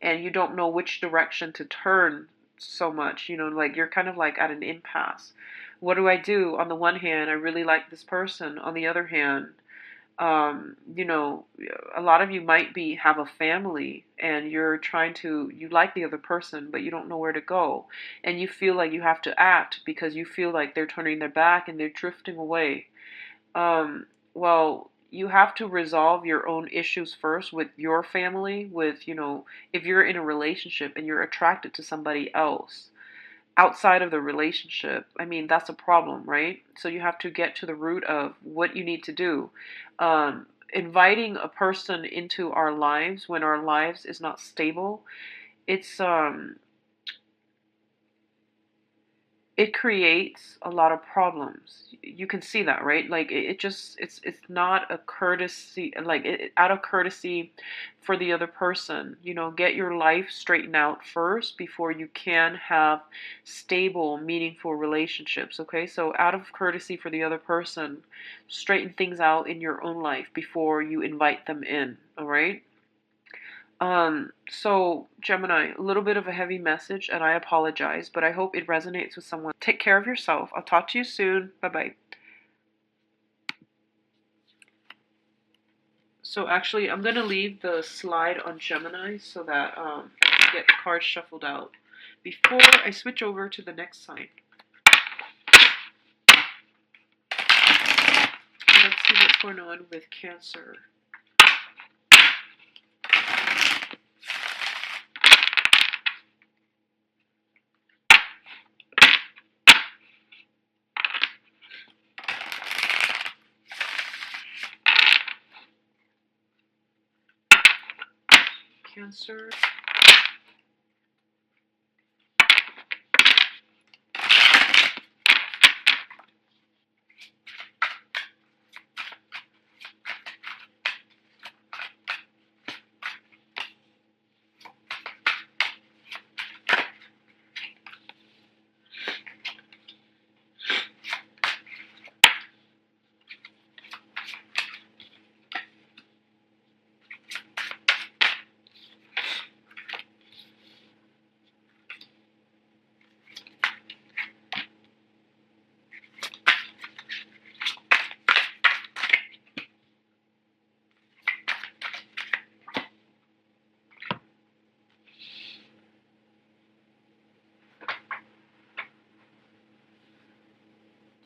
and you don't know which direction to turn so much, like you're kind of like at an impasse. What do I do? On the one hand, I really like this person. On the other hand, you know, a lot of you might be have a family, and you like the other person, but you don't know where to go. And you feel like you have to act because you feel like they're turning their back and they're drifting away. Well, you have to resolve your own issues first with your family, with, if you're in a relationship and you're attracted to somebody else outside of the relationship, I mean, that's a problem, right? So you have to get to the root of what you need to do. Inviting a person into our lives when our lives is not stable, it's it creates a lot of problems. You can see that, right? Like it just it's not a courtesy, like out of courtesy for the other person. Get your life straightened out first before you can have stable, meaningful relationships, okay? So out of courtesy for the other person, straighten things out in your own life before you invite them in, all right? So Gemini, a little bit of a heavy message, and I apologize, but I hope it resonates with someone. Take care of yourself. I'll talk to you soon. Bye-bye. So actually, I'm going to leave the slide on Gemini so that I can get the cards shuffled out before I switch over to the next sign. Let's see what's going on with Cancer. Cancer.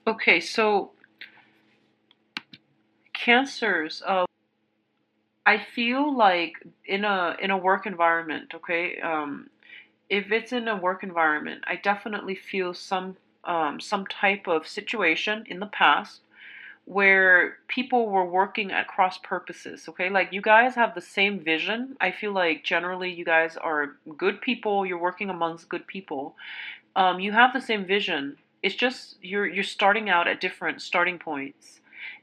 Okay, so Cancers, I feel like in a work environment, okay? If it's in a work environment, I definitely feel some type of situation in the past where people were working at cross purposes, okay? Like you guys have the same vision. I feel like generally you guys are good people, you're working amongst good people. You have the same vision. It's just you're starting out at different starting points,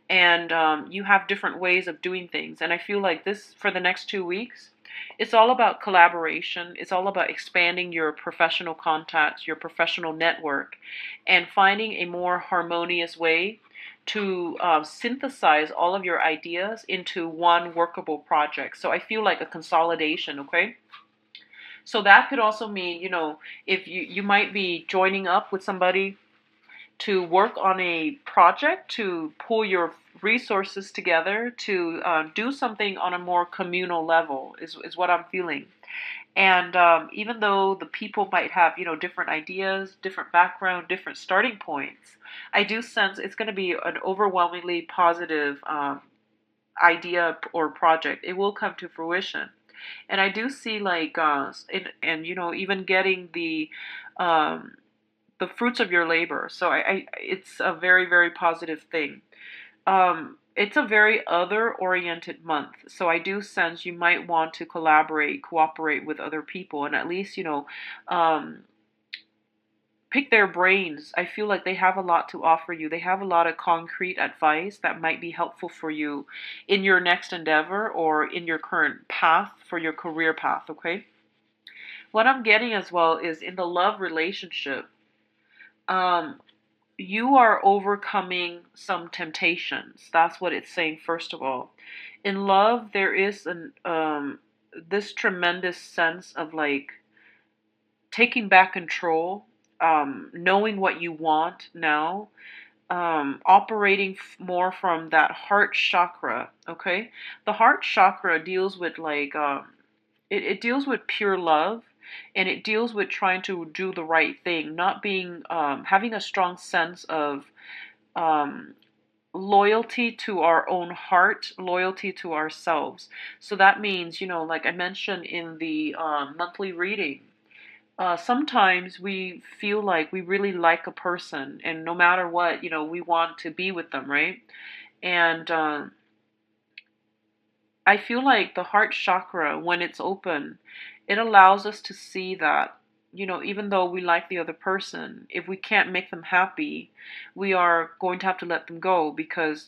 and you have different ways of doing things. And I feel like this for the next 2 weeks, it's all about collaboration. It's all about expanding your professional contacts, your professional network, and finding a more harmonious way to synthesize all of your ideas into one workable project. So I feel like a consolidation, okay? So that could also mean, if you might be joining up with somebody to work on a project, to pull your resources together, to do something on a more communal level is what I'm feeling. And even though the people might have, different ideas, different background, different starting points, I do sense it's going to be an overwhelmingly positive idea or project. It will come to fruition. And I do see like, and even getting the fruits of your labor. So it's a very, very positive thing. It's a very other-oriented month, so I do sense you might want to collaborate, cooperate with other people, and at least, um, pick their brains. I feel like they have a lot to offer you. They have a lot of concrete advice that might be helpful for you in your next endeavor or in your current path for your career path, okay? What I'm getting as well is in the love relationship, um, you are overcoming some temptations. That's what it's saying, first of all. In love, there is this tremendous sense of like taking back control, knowing what you want now, operating more from that heart chakra. Okay, the heart chakra deals with like it deals with pure love, and it deals with trying to do the right thing, not being having a strong sense of um, loyalty to our own heart, loyalty to ourselves. So that means, like I mentioned in the monthly reading, sometimes we feel like we really like a person, and no matter what, we want to be with them, right? And I feel like the heart chakra, when it's open, it allows us to see that, even though we like the other person, if we can't make them happy, we are going to have to let them go because,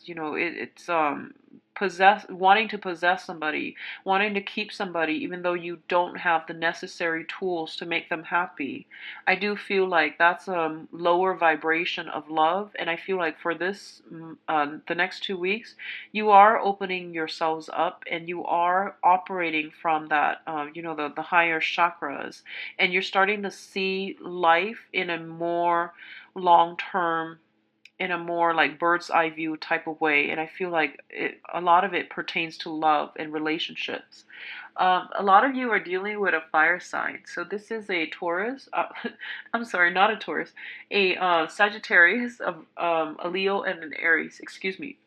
it's wanting to possess somebody, wanting to keep somebody, even though you don't have the necessary tools to make them happy. I do feel like that's a lower vibration of love, and I feel like for this, the next 2 weeks, you are opening yourselves up and you are operating from that, the higher chakras, and you're starting to see life in a more long term, in a more like bird's eye view type of way. And I feel like a lot of it pertains to love and relationships. A lot of you are dealing with a fire sign. So this is a Taurus. I'm sorry, not a Taurus. A Sagittarius, a Leo, and an Aries. Excuse me.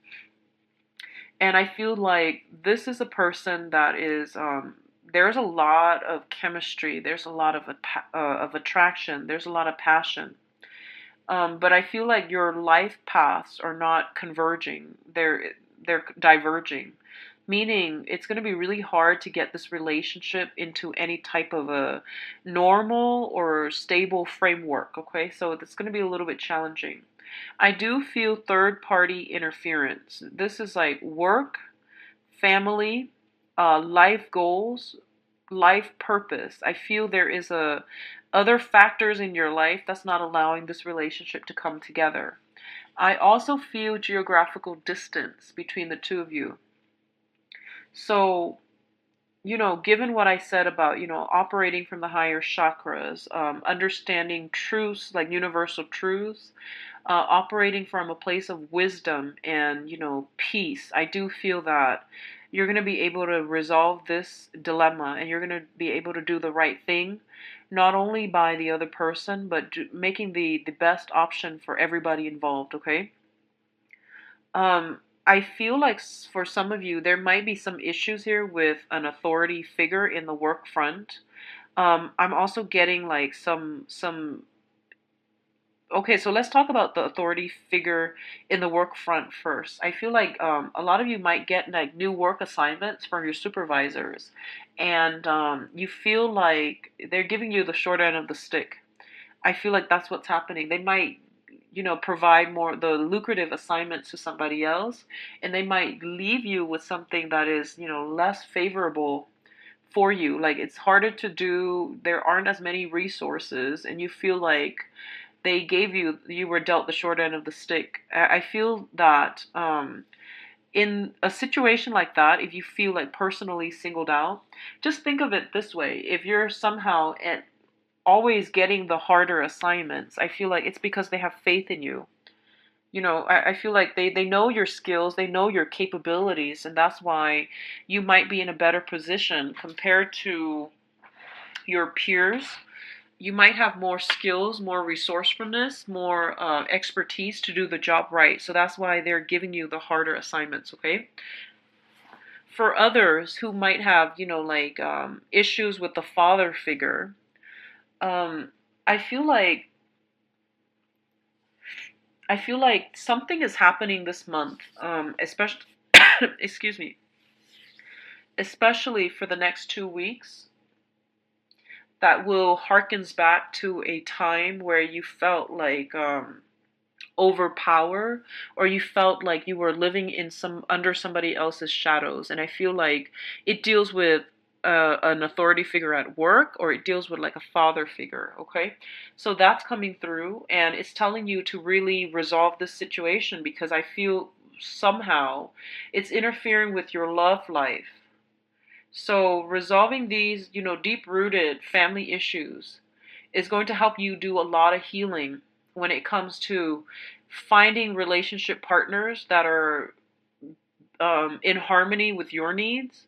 And I feel like this is a person that is, there's a lot of chemistry, there's a lot of attraction, there's a lot of passion. But I feel like your life paths are not converging, they're diverging. Meaning it's going to be really hard to get this relationship into any type of a normal or stable framework, okay? So it's going to be a little bit challenging. I do feel third party interference. This is like work, family, life goals, life purpose. I feel there is a other factors in your life that's not allowing this relationship to come together. I also feel geographical distance between the two of you. So, given what I said about, operating from the higher chakras, understanding truths like universal truths, operating from a place of wisdom and, peace, I do feel that you're going to be able to resolve this dilemma and you're going to be able to do the right thing, not only by the other person, but making the best option for everybody involved, okay? I feel like for some of you, there might be some issues here with an authority figure in the work front. I'm also getting like some. Okay, so let's talk about the authority figure in the work front first. I feel like a lot of you might get like new work assignments from your supervisors, and you feel like they're giving you the short end of the stick. I feel like that's what's happening. They might, provide more the lucrative assignments to somebody else, and they might leave you with something that is, less favorable for you. Like it's harder to do, there aren't as many resources, and you feel like you were dealt the short end of the stick. I feel that in a situation like that, if you feel like personally singled out, just think of it this way. If you're somehow always getting the harder assignments, I feel like it's because they have faith in you. I feel like they know your skills, they know your capabilities, and that's why you might be in a better position compared to your peers. You might have more skills, more resourcefulness, more expertise to do the job right. So that's why they're giving you the harder assignments, okay? For others who might have, like issues with the father figure, um, I feel like something is happening this month, especially, excuse me, especially for the next 2 weeks, that will harkens back to a time where you felt like overpower, or you felt like you were living in some under somebody else's shadows. And I feel like it deals with an authority figure at work, or it deals with like a father figure, okay? So that's coming through, and it's telling you to really resolve this situation, because I feel somehow it's interfering with your love life. So resolving these, deep rooted family issues is going to help you do a lot of healing when it comes to finding relationship partners that are in harmony with your needs.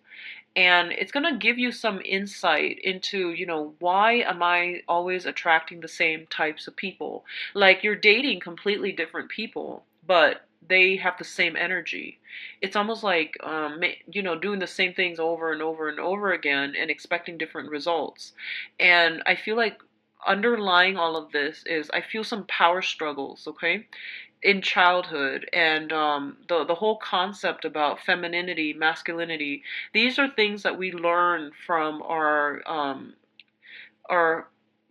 And it's going to give you some insight into, why am I always attracting the same types of people? Like you're dating completely different people, but they have the same energy. It's almost like doing the same things over and over and over again and expecting different results. And I feel like underlying all of this is I feel some power struggles, okay, in childhood, and the whole concept about femininity, masculinity. These are things that we learn from our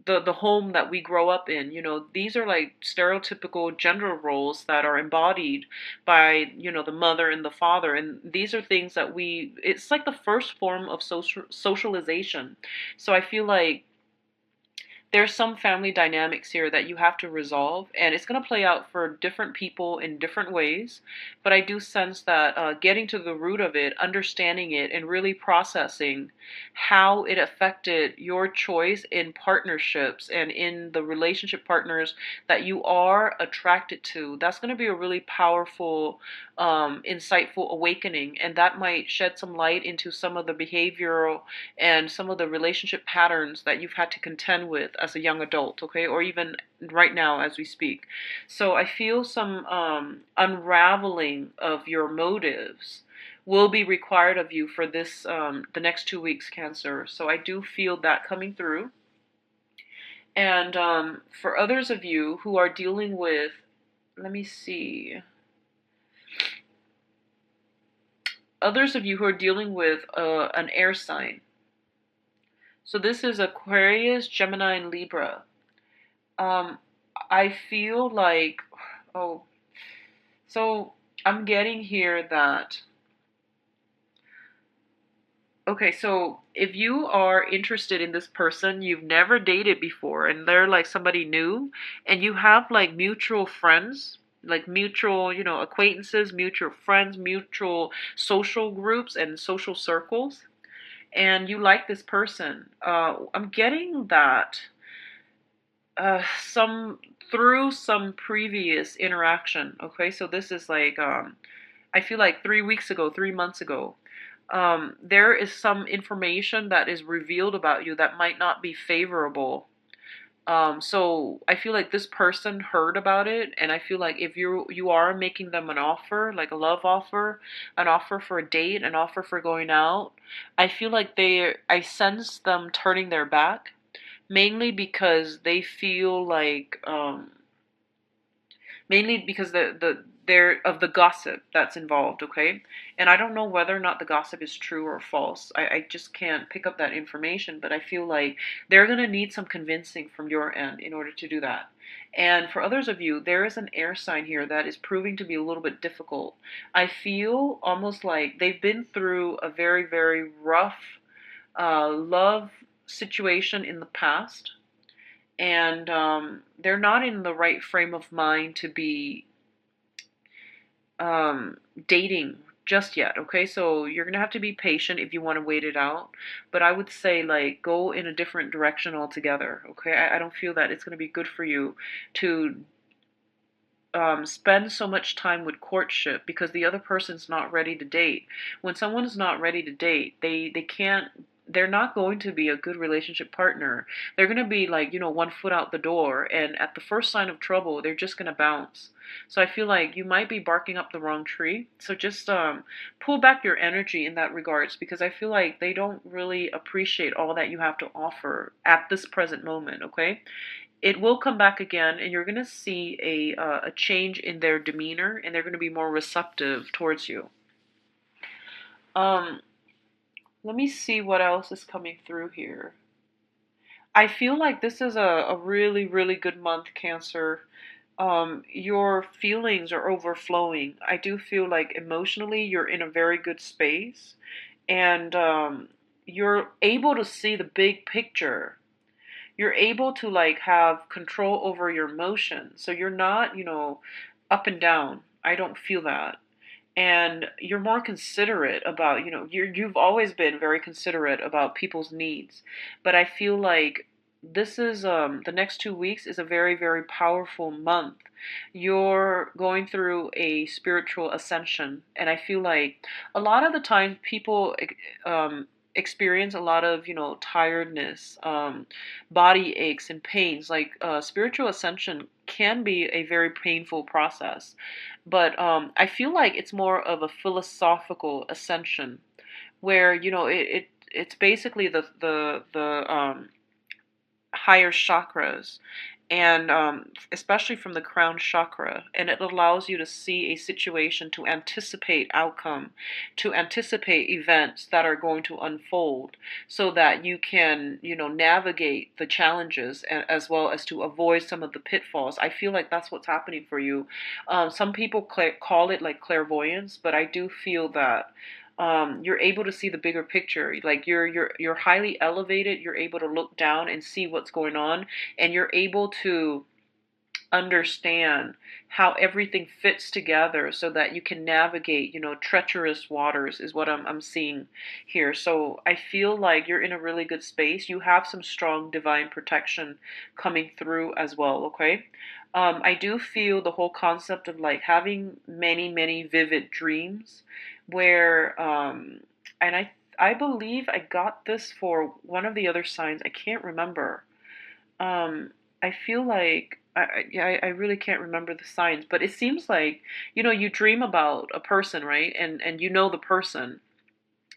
the home that we grow up in. These are like stereotypical gender roles that are embodied by the mother and the father, and these are things that it's like the first form of socialization. So I feel like there's some family dynamics here that you have to resolve, and it's going to play out for different people in different ways. But I do sense that getting to the root of it, understanding it, and really processing how it affected your choice in partnerships and in the relationship partners that you are attracted to, that's going to be a really powerful, insightful awakening, and that might shed some light into some of the behavioral and some of the relationship patterns that you've had to contend with as a young adult, okay, or even right now as we speak. So I feel some unraveling of your motives will be required of you for this the next 2 weeks, Cancer. So I do feel that coming through. And for others of you who are dealing with, let me see, others of you who are dealing with an air sign. So this is Aquarius, Gemini, and Libra. I feel like, oh, so I'm getting here that, okay, so if you are interested in this person you've never dated before and they're like somebody new, and you have like mutual friends, like mutual, acquaintances, mutual friends, mutual social groups and social circles, and you like this person, I'm getting that some through some previous interaction. Okay, so this is like I feel like 3 weeks ago, 3 months ago, there is some information that is revealed about you that might not be favorable. So I feel like this person heard about it, and I feel like if you are making them an offer, like a love offer, an offer for a date, an offer for going out, I feel like I sense them turning their back, mainly because they feel like mainly because they're of the gossip that's involved, okay? And I don't know whether or not the gossip is true or false. I just can't pick up that information, but I feel like they're going to need some convincing from your end in order to do that. And for others of you, there is an air sign here that is proving to be a little bit difficult. I feel almost like they've been through a very, very rough love situation in the past, and they're not in the right frame of mind to be dating just yet. Okay, so you're gonna have to be patient if you want to wait it out, but I would say like go in a different direction altogether. Okay, I don't feel that it's gonna be good for you to spend so much time with courtship because the other person's not ready to date. When someone's not ready to date, they can't, they're not going to be a good relationship partner. They're going to be like, 1 foot out the door, and at the first sign of trouble, they're just going to bounce. So I feel like you might be barking up the wrong tree. So just pull back your energy in that regards, because I feel like they don't really appreciate all that you have to offer at this present moment, okay? It will come back again, and you're going to see a change in their demeanor, and they're going to be more receptive towards you. Um, Let me see what else is coming through here. I feel like this is a really, really good month, Cancer. Your feelings are overflowing. I do feel like emotionally you're in a very good space, and you're able to see the big picture. You're able to like have control over your emotions. So you're not, up and down. I don't feel that. And you're more considerate about, you've always been very considerate about people's needs. But I feel like this is the next 2 weeks is a very, very powerful month. You're going through a spiritual ascension, and I feel like a lot of the time people experience a lot of, tiredness, body aches and pains. Like spiritual ascension can be a very painful process, but I feel like it's more of a philosophical ascension where, it's basically the higher chakras, and especially from the crown chakra, and it allows you to see a situation, to anticipate outcome, to anticipate events that are going to unfold, so that you can, navigate the challenges, and as well as to avoid some of the pitfalls. I feel like that's what's happening for you. Some people call it like clairvoyance, but I do feel that you're able to see the bigger picture. Like you're highly elevated. You're able to look down and see what's going on, and you're able to understand how everything fits together so that you can navigate, treacherous waters is what I'm seeing here. So I feel like you're in a really good space. You have some strong divine protection coming through as well, okay? I do feel the whole concept of like having many vivid dreams where, and I believe I got this for one of the other signs. I can't remember. I feel like yeah, I really can't remember the signs, but it seems like, you dream about a person, right? And you know the person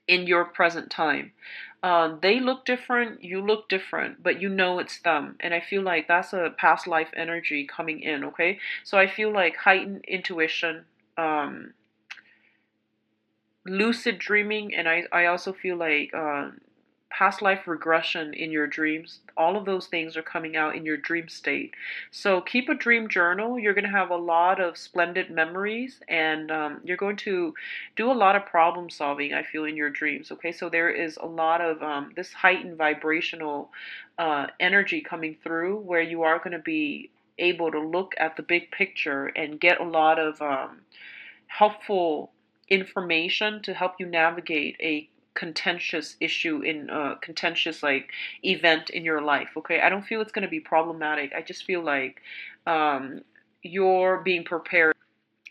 in your present time. They look different, you look different, but you know it's them. And I feel like that's a past life energy coming in, okay? So I feel like heightened intuition, um, lucid dreaming, and I also feel like past life regression in your dreams. All of those things are coming out in your dream state. So keep a dream journal. You're going to have a lot of splendid memories, and you're going to do a lot of problem solving, I feel, in your dreams. Okay, so there is a lot of this heightened vibrational energy coming through where you are going to be able to look at the big picture and get a lot of helpful information to help you navigate a contentious issue in a contentious like event in your life. Okay, I don't feel it's going to be problematic. I just feel like um, you're being prepared,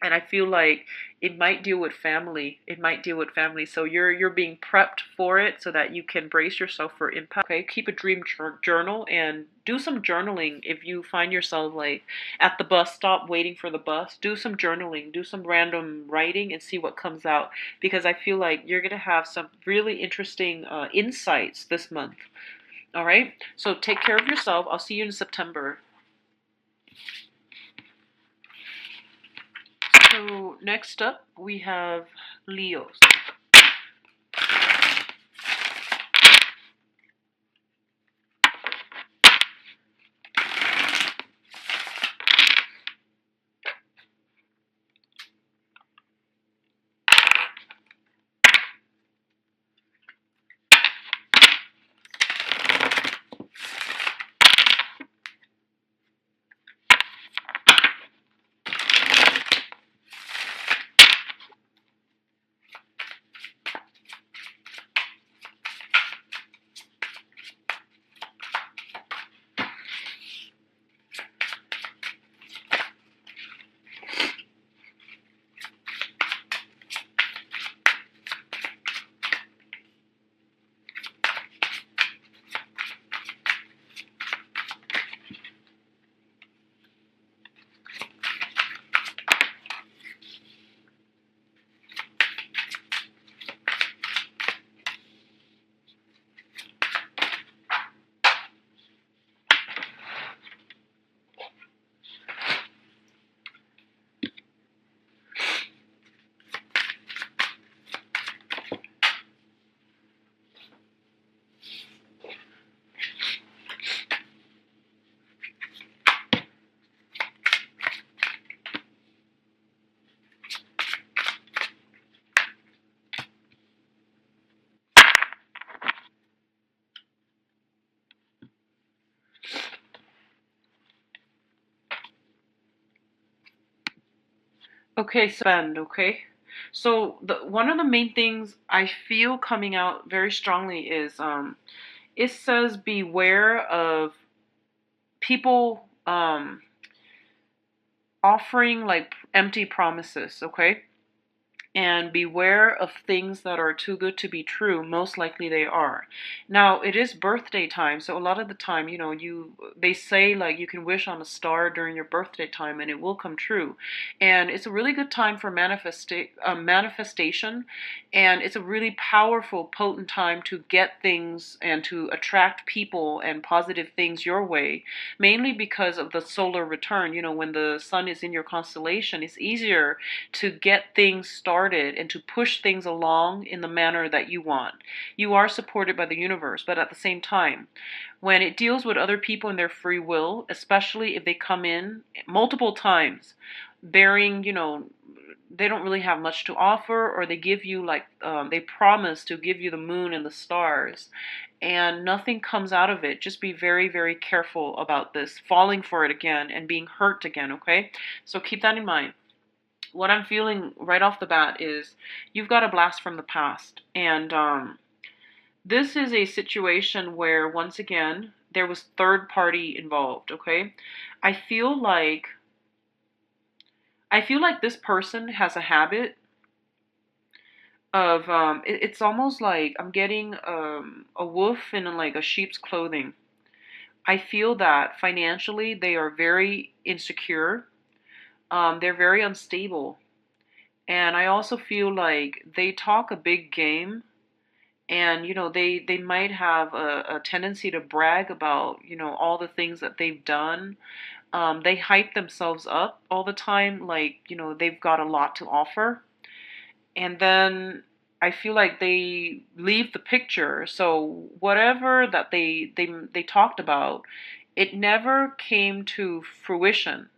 and I feel like it might deal with family. It might deal with family. So you're being prepped for it so that you can brace yourself for impact. Okay, keep a dream journal and do some journaling. If you find yourself like at the bus stop waiting for the bus, do some journaling, do some random writing and see what comes out, because I feel like you're going to have some really interesting insights this month. All right? So take care of yourself. I'll see you in September. So next up, we have Leos. Okay, spend, okay? So the one of the main things I feel coming out very strongly is it says beware of people offering like empty promises, okay? And beware of things that are too good to be true. Most likely they are. Now it is birthday time, so a lot of the time, they say like you can wish on a star during your birthday time and it will come true. And it's a really good time for manifestation, and it's a really powerful, potent time to get things and to attract people and positive things your way, mainly because of the solar return. When the sun is in your constellation, it's easier to get things started and to push things along in the manner that you want. You are supported by the universe, but at the same time, when it deals with other people and their free will, especially if they come in multiple times, bearing, they don't really have much to offer, or they give you like, they promise to give you the moon and the stars, and nothing comes out of it. Just be very, very careful about this, falling for it again and being hurt again, okay? So keep that in mind. What I'm feeling right off the bat is you've got a blast from the past. And this is a situation where, once again, there was third party involved, okay? I feel like this person has a habit of it's almost like I'm getting a wolf in like a sheep's clothing. I feel that financially they are very insecure. They're very unstable. And I also feel like they talk a big game, and they might have a tendency to brag about all the things that they've done. They hype themselves up all the time, like they've got a lot to offer, and then I feel like they leave the picture. So whatever that they talked about, it never came to fruition.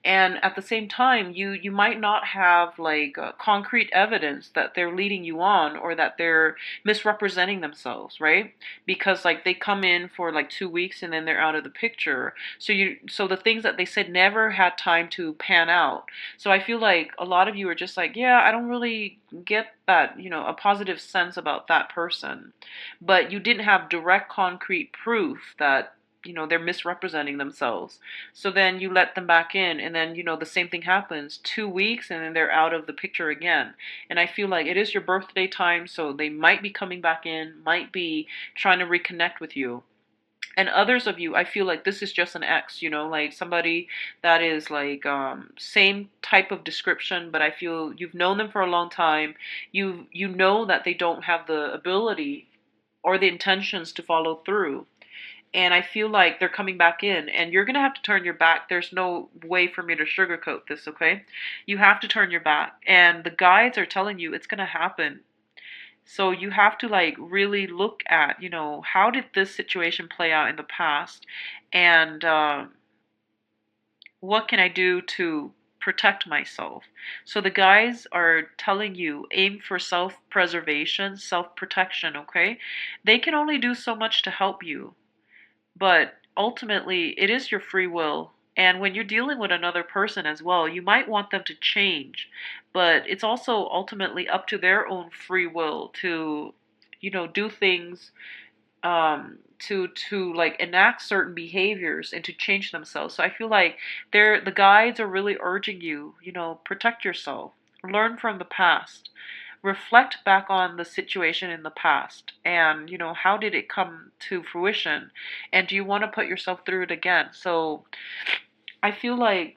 And at the same time, you might not have like concrete evidence that they're leading you on, or that they're misrepresenting themselves, right? Because like they come in for like 2 weeks and then they're out of the picture. So the things that they said never had time to pan out. So I feel like a lot of you are just like, yeah, I don't really get that, a positive sense about that person. But you didn't have direct concrete proof that they're misrepresenting themselves. So then you let them back in, and then the same thing happens, 2 weeks and then they're out of the picture again. And I feel like it is your birthday time, so they might be coming back in, might be trying to reconnect with you. And others of you, I feel like this is just an ex, like somebody that is like same type of description, but I feel you've known them for a long time. You know that they don't have the ability or the intentions to follow through. And I feel like they're coming back in, and you're going to have to turn your back. There's no way for me to sugarcoat this, okay? You have to turn your back, and the guides are telling you it's going to happen. So you have to like really look at, how did this situation play out in the past, and what can I do to protect myself? So the guides are telling you aim for self-preservation, self-protection, okay? They can only do so much to help you. But ultimately, it is your free will. And when you're dealing with another person as well, you might want them to change. But it's also ultimately up to their own free will to, do things, to like enact certain behaviors and to change themselves. So I feel like the guides are really urging you, protect yourself, learn from the past, reflect back on the situation in the past, and how did it come to fruition, and do you want to put yourself through it again? So I feel like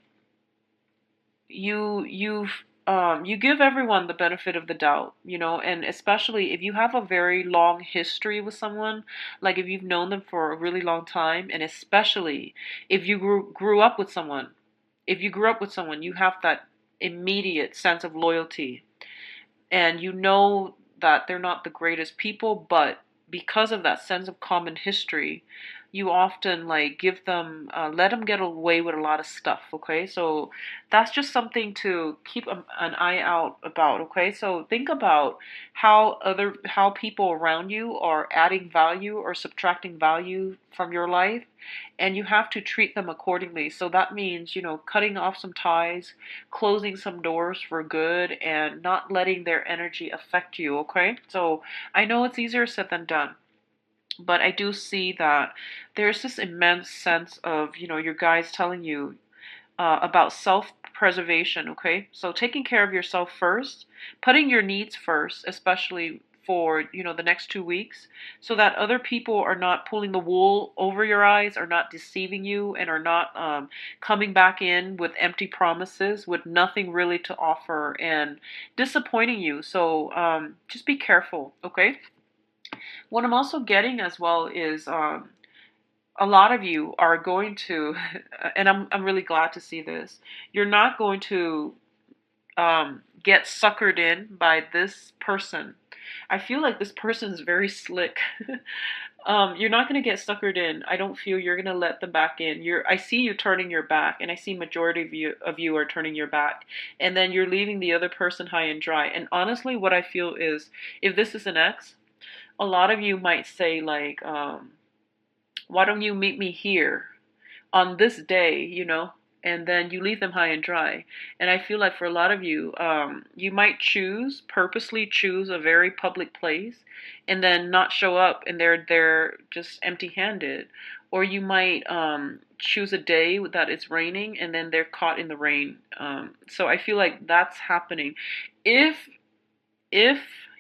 you give everyone the benefit of the doubt, and especially if you have a very long history with someone, like if you've known them for a really long time, and especially if you grew up with someone. If you grew up with someone, you have that immediate sense of loyalty, and you know that they're not the greatest people, but because of that sense of common history, you often like give them, let them get away with a lot of stuff, okay? So that's just something to keep an eye out about, okay? So think about how people around you are adding value or subtracting value from your life, and you have to treat them accordingly. So that means, cutting off some ties, closing some doors for good, and not letting their energy affect you, okay? So I know it's easier said than done, but I do see that there's this immense sense of, your guys telling you about self preservation, okay? So taking care of yourself first, putting your needs first, especially for, the next 2 weeks, so that other people are not pulling the wool over your eyes, are not deceiving you, and are not coming back in with empty promises, with nothing really to offer, and disappointing you. So just be careful, okay? What I'm also getting as well is a lot of you are going to, and I'm really glad to see this. You're not going to get suckered in by this person. I feel like this person is very slick. You're not going to get suckered in. I don't feel you're going to let them back in. I see you turning your back, and I see majority of you are turning your back, and then you're leaving the other person high and dry. And honestly, what I feel is, if this is an ex, a lot of you might say like, why don't you meet me here on this day, and then you leave them high and dry. And I feel like for a lot of you, you might purposely choose a very public place and then not show up, and they're just empty-handed. Or you might choose a day that it's raining, and then they're caught in the rain. So I feel like that's happening. If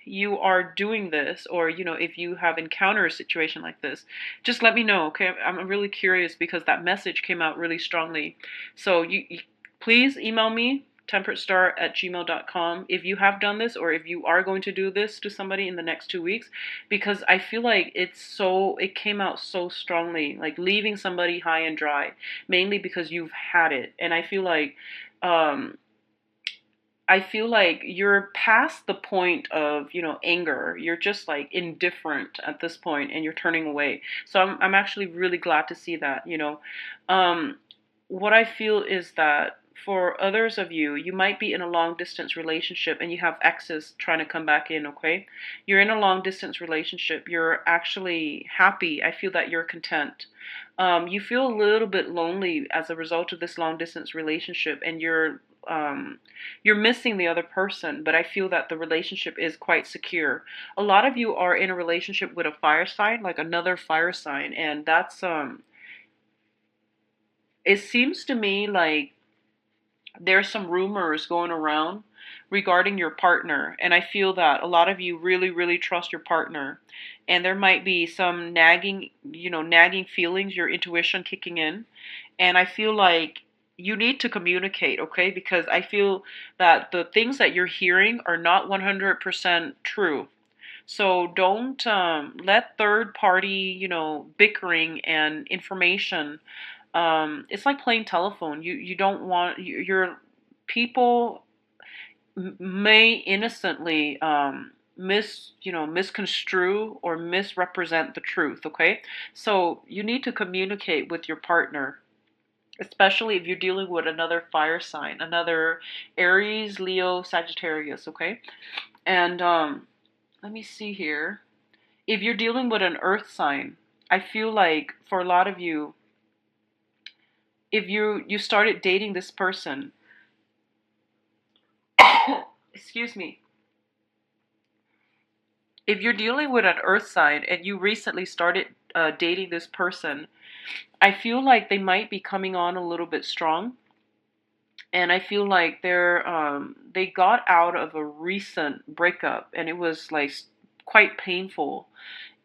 you are doing this, or if you have encountered a situation like this, just let me know, okay? I'm really curious because that message came out really strongly. So you please email me, temperatestar@gmail.com, if you have done this, or if you are going to do this to somebody in the next 2 weeks, because I feel like it came out so strongly, like leaving somebody high and dry, mainly because you've had it. And um I feel like you're past the point of, anger. You're just like indifferent at this point, and you're turning away. So I'm actually really glad to see that. Um, what I feel is that for others of you, you might be in a long distance relationship and you have exes trying to come back in, okay? You're in a long distance relationship. You're actually happy. I feel that you're content. You feel a little bit lonely as a result of this long distance relationship, and you're missing the other person, but I feel that the relationship is quite secure. A lot of you are in a relationship with a fire sign, like another fire sign, and that's it seems to me like there's some rumors going around regarding your partner, and I feel that a lot of you really, really trust your partner, and there might be some nagging feelings, your intuition kicking in, and I feel like you need to communicate, okay? Because I feel that the things that you're hearing are not 100% true. So don't let third party, bickering and information. It's like playing telephone. You don't want your people may innocently misconstrue or misrepresent the truth. Okay, so you need to communicate with your partner, especially if you're dealing with another fire sign, another Aries, Leo, Sagittarius. Okay, and let me see here. If you're dealing with an earth sign, I feel like for a lot of you, if you started dating this person, excuse me, if you're dealing with an earth sign and you recently started dating this person, I feel like they might be coming on a little bit strong, and I feel like they got out of a recent breakup, and it was like quite painful,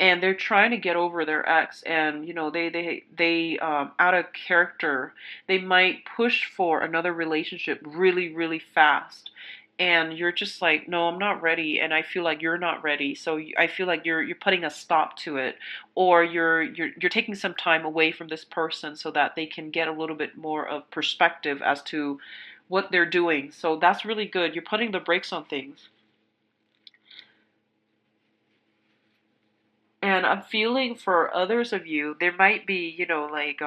and they're trying to get over their ex, and they out of character, they might push for another relationship really, really fast, and you're just like, no, I'm not ready, and I feel like you're not ready, so I feel like you're putting a stop to it, or you're taking some time away from this person so that they can get a little bit more of perspective as to what they're doing. So that's really good. You're putting the brakes on things. And I'm feeling for others of you, there might be, like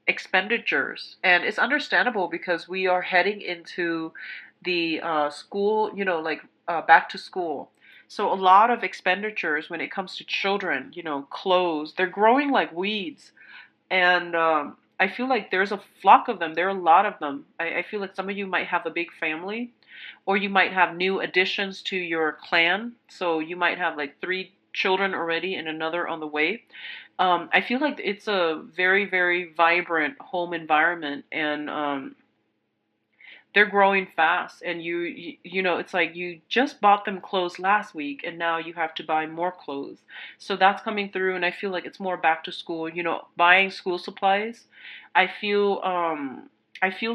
expenditures. And it's understandable because we are heading into the school, like back to school. So a lot of expenditures when it comes to children, clothes, they're growing like weeds. And I feel like there's a flock of them. There are a lot of them. I feel like some of you might have a big family, or you might have new additions to your clan. So you might have like 3 children already and another on the way. I feel like it's a very, very vibrant home environment, and they're growing fast, and you know, it's like you just bought them clothes last week and now you have to buy more clothes. So that's coming through, and I feel like it's more back to school, you know, buying school supplies. I feel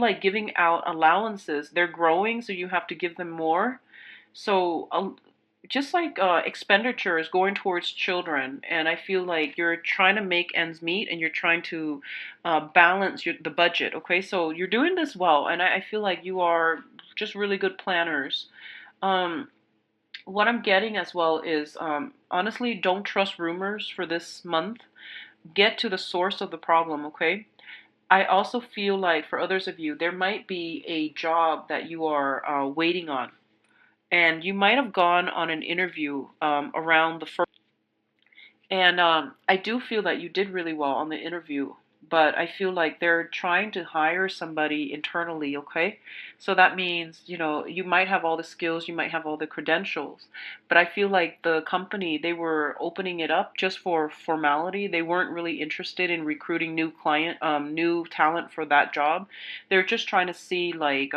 like giving out allowances. They're growing, so you have to give them more. So just like expenditures going towards children, and I feel like you're trying to make ends meet, and you're trying to balance the budget. Okay, so you're doing this well, and I feel like you are just really good planners. um, what I'm getting as well is, honestly, don't trust rumors for this month. Get to the source of the problem. Okay, I also feel like for others of you, there might be a job that you are waiting on, and you might have gone on an interview around the first. And I do feel that you did really well on the interview, but I feel like they're trying to hire somebody internally, okay? So that means, you know, you might have all the skills, you might have all the credentials, but I feel like the company, they were opening it up just for formality. They weren't really interested in recruiting new talent for that job. They're just trying to see like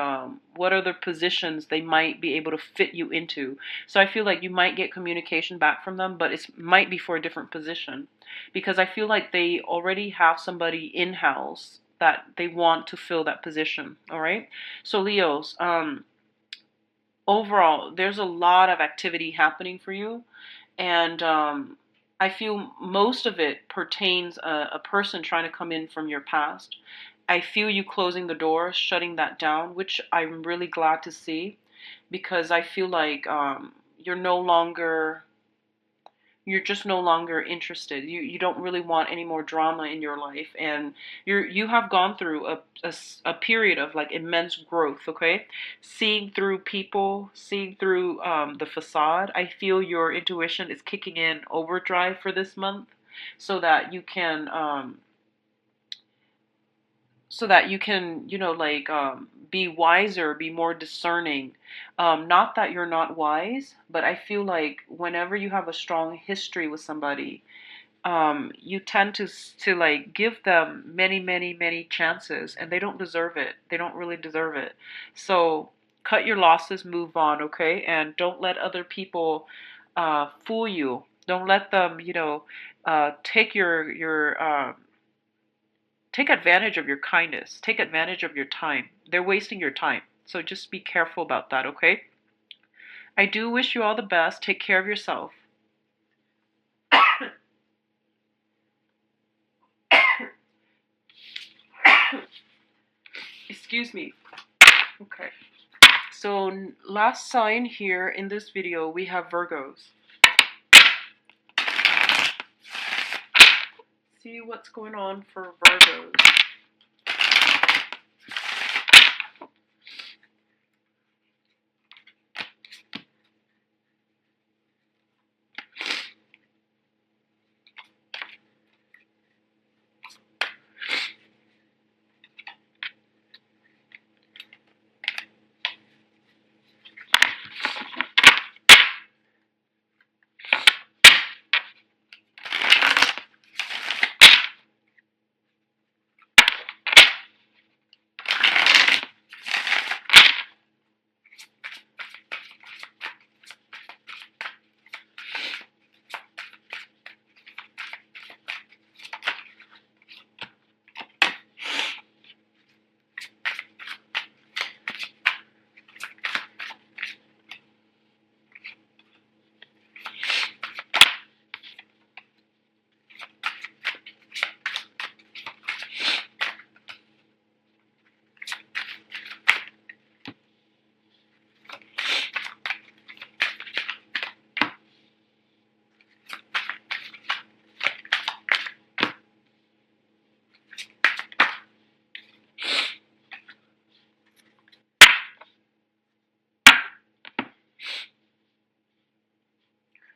what other positions they might be able to fit you into. So I feel like you might get communication back from them, but it might be for a different position, because I feel like they already have somebody in-house that they want to fill that position. All right. So Leos, overall, there's a lot of activity happening for you, and I feel most of it pertains a person trying to come in from your past. I feel you closing the door, shutting that down, which I'm really glad to see, because I feel like you're no longer you're just no longer interested. You don't really want any more drama in your life, and you have gone through a period of like immense growth. Okay, seeing through people, seeing through the facade. I feel your intuition is kicking in overdrive for this month, so that you can you know, like be wiser, be more discerning. Not that you're not wise, but I feel like whenever you have a strong history with somebody, you tend to like give them many chances, and they don't deserve it. They don't really deserve it. So cut your losses, move on. Okay, and don't let other people fool you. Don't let them, you know, take your take advantage of your kindness. Take advantage of your time. They're wasting your time. So just be careful about that, okay? I do wish you all the best. Take care of yourself. Excuse me. Okay. So last sign here in this video, we have Virgos. See what's going on for Virgos.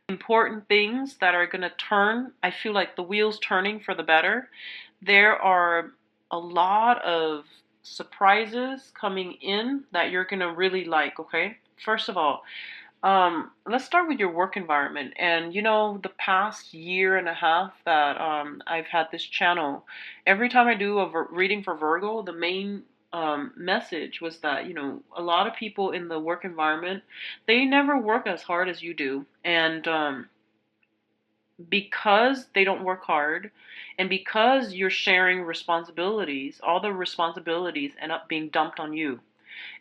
Important things that are going to turn. I feel like the wheel's turning for the better. There are a lot of surprises coming in that you're going to really like, okay? First of all, let's start with your work environment. And you know, the past year and a half that I've had this channel, every time I do a reading for Virgo, the main message was that, a lot of people in the work environment, they never work as hard as you do. And because they don't work hard and because you're sharing responsibilities, all the responsibilities end up being dumped on you.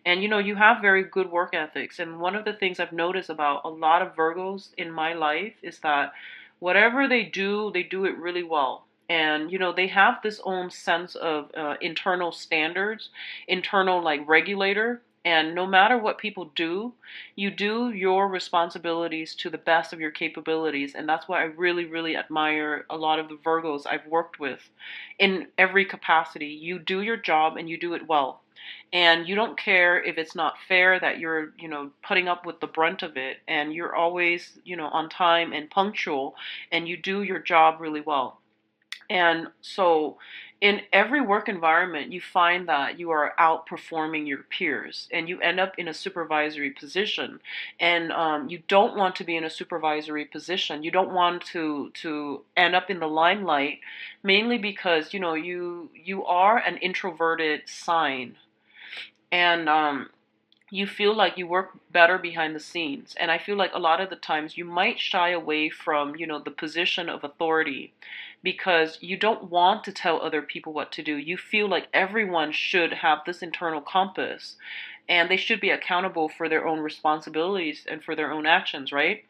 And you have very good work ethics. And one of the things I've noticed about a lot of Virgos in my life is that whatever they do it really well. And they have this own sense of internal standards, internal like regulator. And no matter what people do, you do your responsibilities to the best of your capabilities. And that's why I really, really admire a lot of the Virgos I've worked with in every capacity. You do your job and you do it well, and you don't care if it's not fair, that you're putting up with the brunt of it, and you're always on time and punctual, and you do your job really well. And so in every work environment, you find that you are outperforming your peers and you end up in a supervisory position. And you don't want to be in a supervisory position. You don't want to end up in the limelight, mainly because you are an introverted sign. And you feel like you work better behind the scenes. And I feel like a lot of the times you might shy away from, the position of authority, because you don't want to tell other people what to do. You feel like everyone should have this internal compass and they should be accountable for their own responsibilities and for their own actions, right?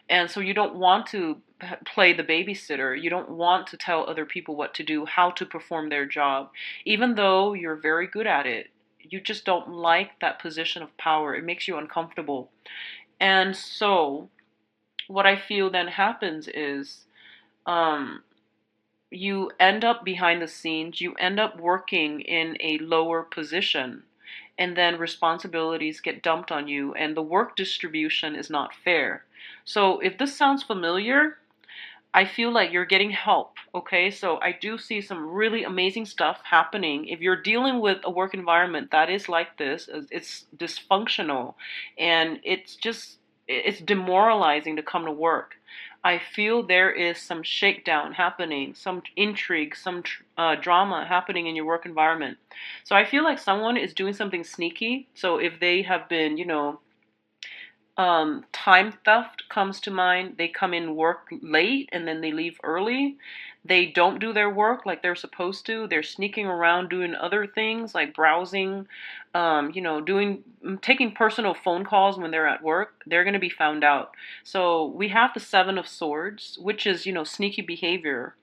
And so you don't want to play the babysitter. You don't want to tell other people what to do, how to perform their job, even though you're very good at it. You just don't like that position of power. It makes you uncomfortable. And so what I feel then happens is um, you end up behind the scenes, you end up working in a lower position, and then responsibilities get dumped on you, and the work distribution is not fair. So if this sounds familiar, I feel like you're getting help, okay? So I do see some really amazing stuff happening. If you're dealing with a work environment that is like this, it's dysfunctional, and it's demoralizing to come to work. I feel there is some shakedown happening, some intrigue, some drama happening in your work environment. So I feel like someone is doing something sneaky. So if they have been, time theft comes to mind. They come in work late and then they leave early. They don't do their work like they're supposed to. They're sneaking around doing other things like browsing, taking personal phone calls when they're at work. They're going to be found out. So we have the Seven of Swords, which is, sneaky behavior,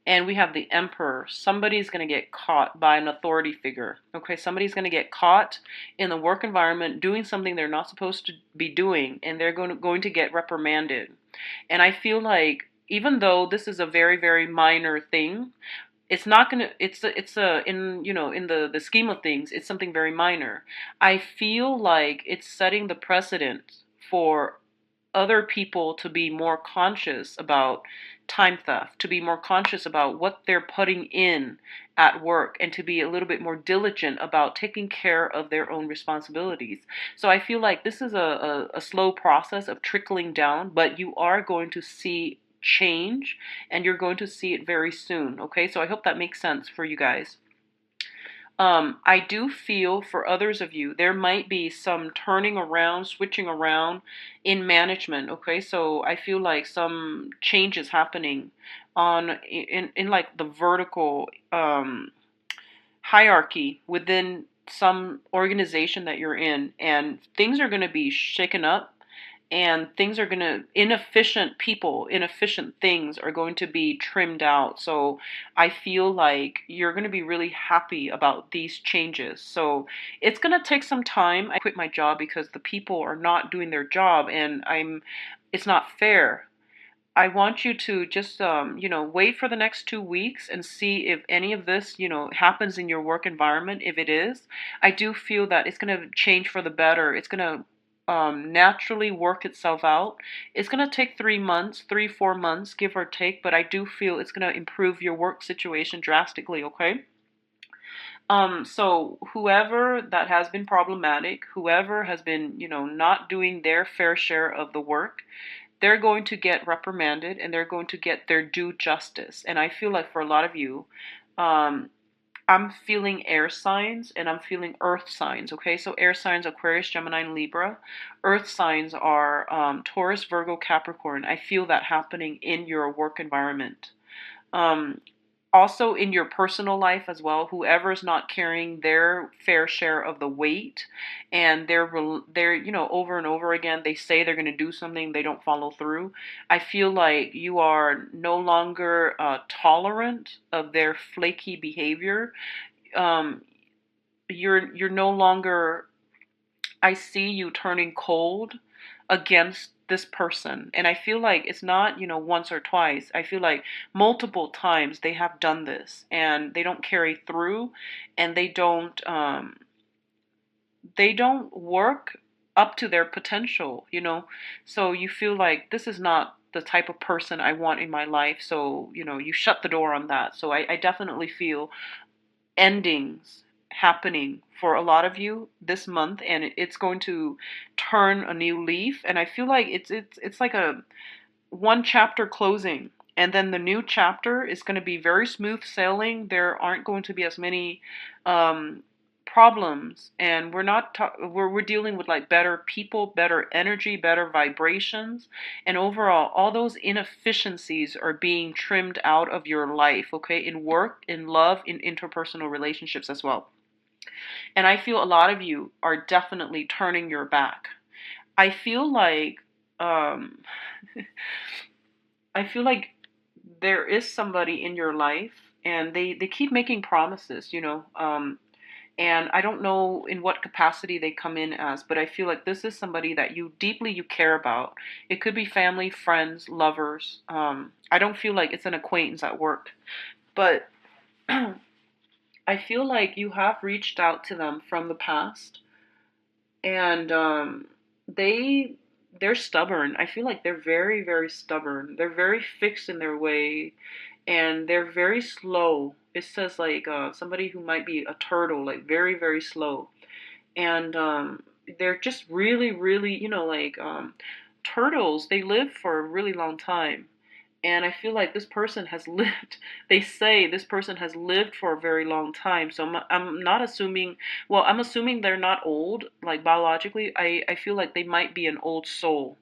and we have the Emperor. Somebody's going to get caught by an authority figure. Okay, somebody's going to get caught in the work environment doing something they're not supposed to be doing, and they're going to get reprimanded. And I feel like even though this is a very, very minor thing, it's not going to it's a in in the scheme of things, it's something very minor. I feel like it's setting the precedent for other people to be more conscious about time theft, to be more conscious about what they're putting in at work, and to be a little bit more diligent about taking care of their own responsibilities. So I feel like this is a slow process of trickling down, but you are going to see change, and you're going to see it very soon. Okay, so I hope that makes sense for you guys. I do feel for others of you, there might be some turning around, switching around in management. Okay, so I feel like some changes happening in like the vertical hierarchy within some organization that you're in, and things are going to be shaken up, and things are going to inefficient things are going to be trimmed out. So I feel like you're going to be really happy about these changes. So it's going to take some time. I quit my job because the people are not doing their job, and it's not fair. I want you to just, wait for the next 2 weeks and see if any of this, happens in your work environment. If it is, I do feel that it's going to change for the better. It's going to naturally work itself out. It's going to take 3 months, 4 months, give or take, but I do feel it's going to improve your work situation drastically, okay? So whoever that has been problematic, whoever has been, not doing their fair share of the work, they're going to get reprimanded and they're going to get their due justice. And I feel like for a lot of you, um, I'm feeling air signs and I'm feeling earth signs, okay? So air signs, Aquarius, Gemini, and Libra. Earth signs are Taurus, Virgo, Capricorn. I feel that happening in your work environment. Um, Also in your personal life as well, whoever's not carrying their fair share of the weight, and they're over and over again they say they're going to do something, they don't follow through. I feel like you are no longer tolerant of their flaky behavior. um, you're no longer, I see you turning cold against this person. And I feel like it's not, once or twice. I feel like multiple times they have done this and they don't carry through, and they don't work up to their potential. So you feel like this is not the type of person I want in my life. So, you shut the door on that. So I definitely feel endings happening for a lot of you this month, and it's going to turn a new leaf. And I feel like it's like a one chapter closing, and then the new chapter is going to be very smooth sailing. There aren't going to be as many um problems, and we're dealing with like better people, better energy, better vibrations, and overall all those inefficiencies are being trimmed out of your life, okay, in work, in love, in interpersonal relationships as well. And I feel a lot of you are definitely turning your back. I feel like um I feel like there is somebody in your life, and they keep making promises. And I don't know in what capacity they come in as, but I feel like this is somebody that you care about. It could be family, friends, lovers. I don't feel like it's an acquaintance at work, but I feel like you have reached out to them from the past, and they they're stubborn. I feel like they're very, very stubborn. They're very fixed in their way, and they're very slow. It says like somebody who might be a turtle, like very, very slow. And they're just really, really, like turtles. They live for a really long time. And I feel like this person has lived, they say this person has lived for a very long time. So I'm not assuming, well, I'm assuming they're not old, like biologically. I feel like they might be an old soul,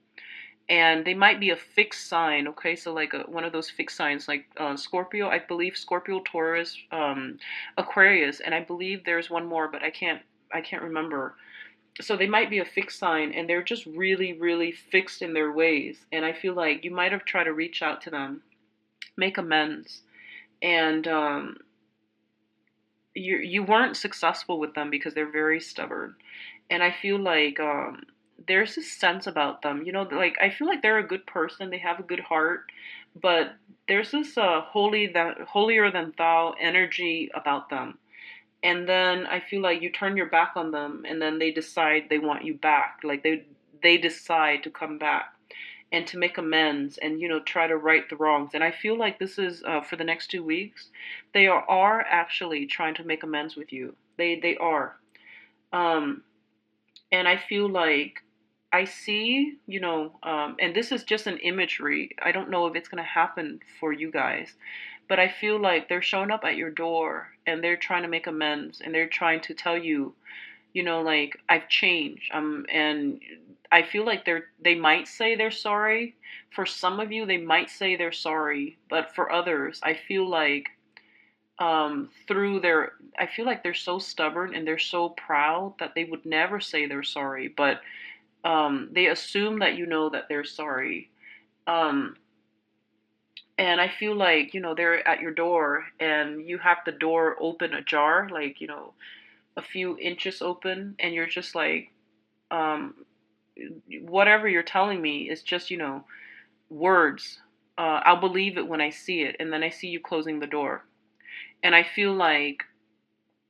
and they might be a fixed sign, okay? So like one of those fixed signs, like Scorpio, I believe Scorpio, Taurus, Aquarius, and I believe there's one more, but I can't remember. So they might be a fixed sign, and they're just really, really fixed in their ways. And I feel like you might have tried to reach out to them, make amends, and you weren't successful with them because they're very stubborn. And I feel like there's this sense about them, like I feel like they're a good person, they have a good heart, but there's this holier than thou energy about them. And then I feel like you turn your back on them, and then they decide they want you back. Like they decide to come back and to make amends, and try to right the wrongs. And I feel like this is for the next 2 weeks. They are actually trying to make amends with you. They are. Um, and I feel like I see, and this is just an imagery. I don't know if it's going to happen for you guys, but I feel like they're showing up at your door, and they're trying to make amends, and they're trying to tell you, like I've changed. And I feel like they might say they're sorry. For some of you, they might say they're sorry, but for others, I feel like through their I feel like they're so stubborn and they're so proud that they would never say they're sorry, but they assume that you know that they're sorry. Um, and I feel like, they're at your door, and you have the door open ajar, like, a few inches open, and you're just like, um, whatever you're telling me is just, words. I'll believe it when I see it, and then I see you closing the door. And I feel like,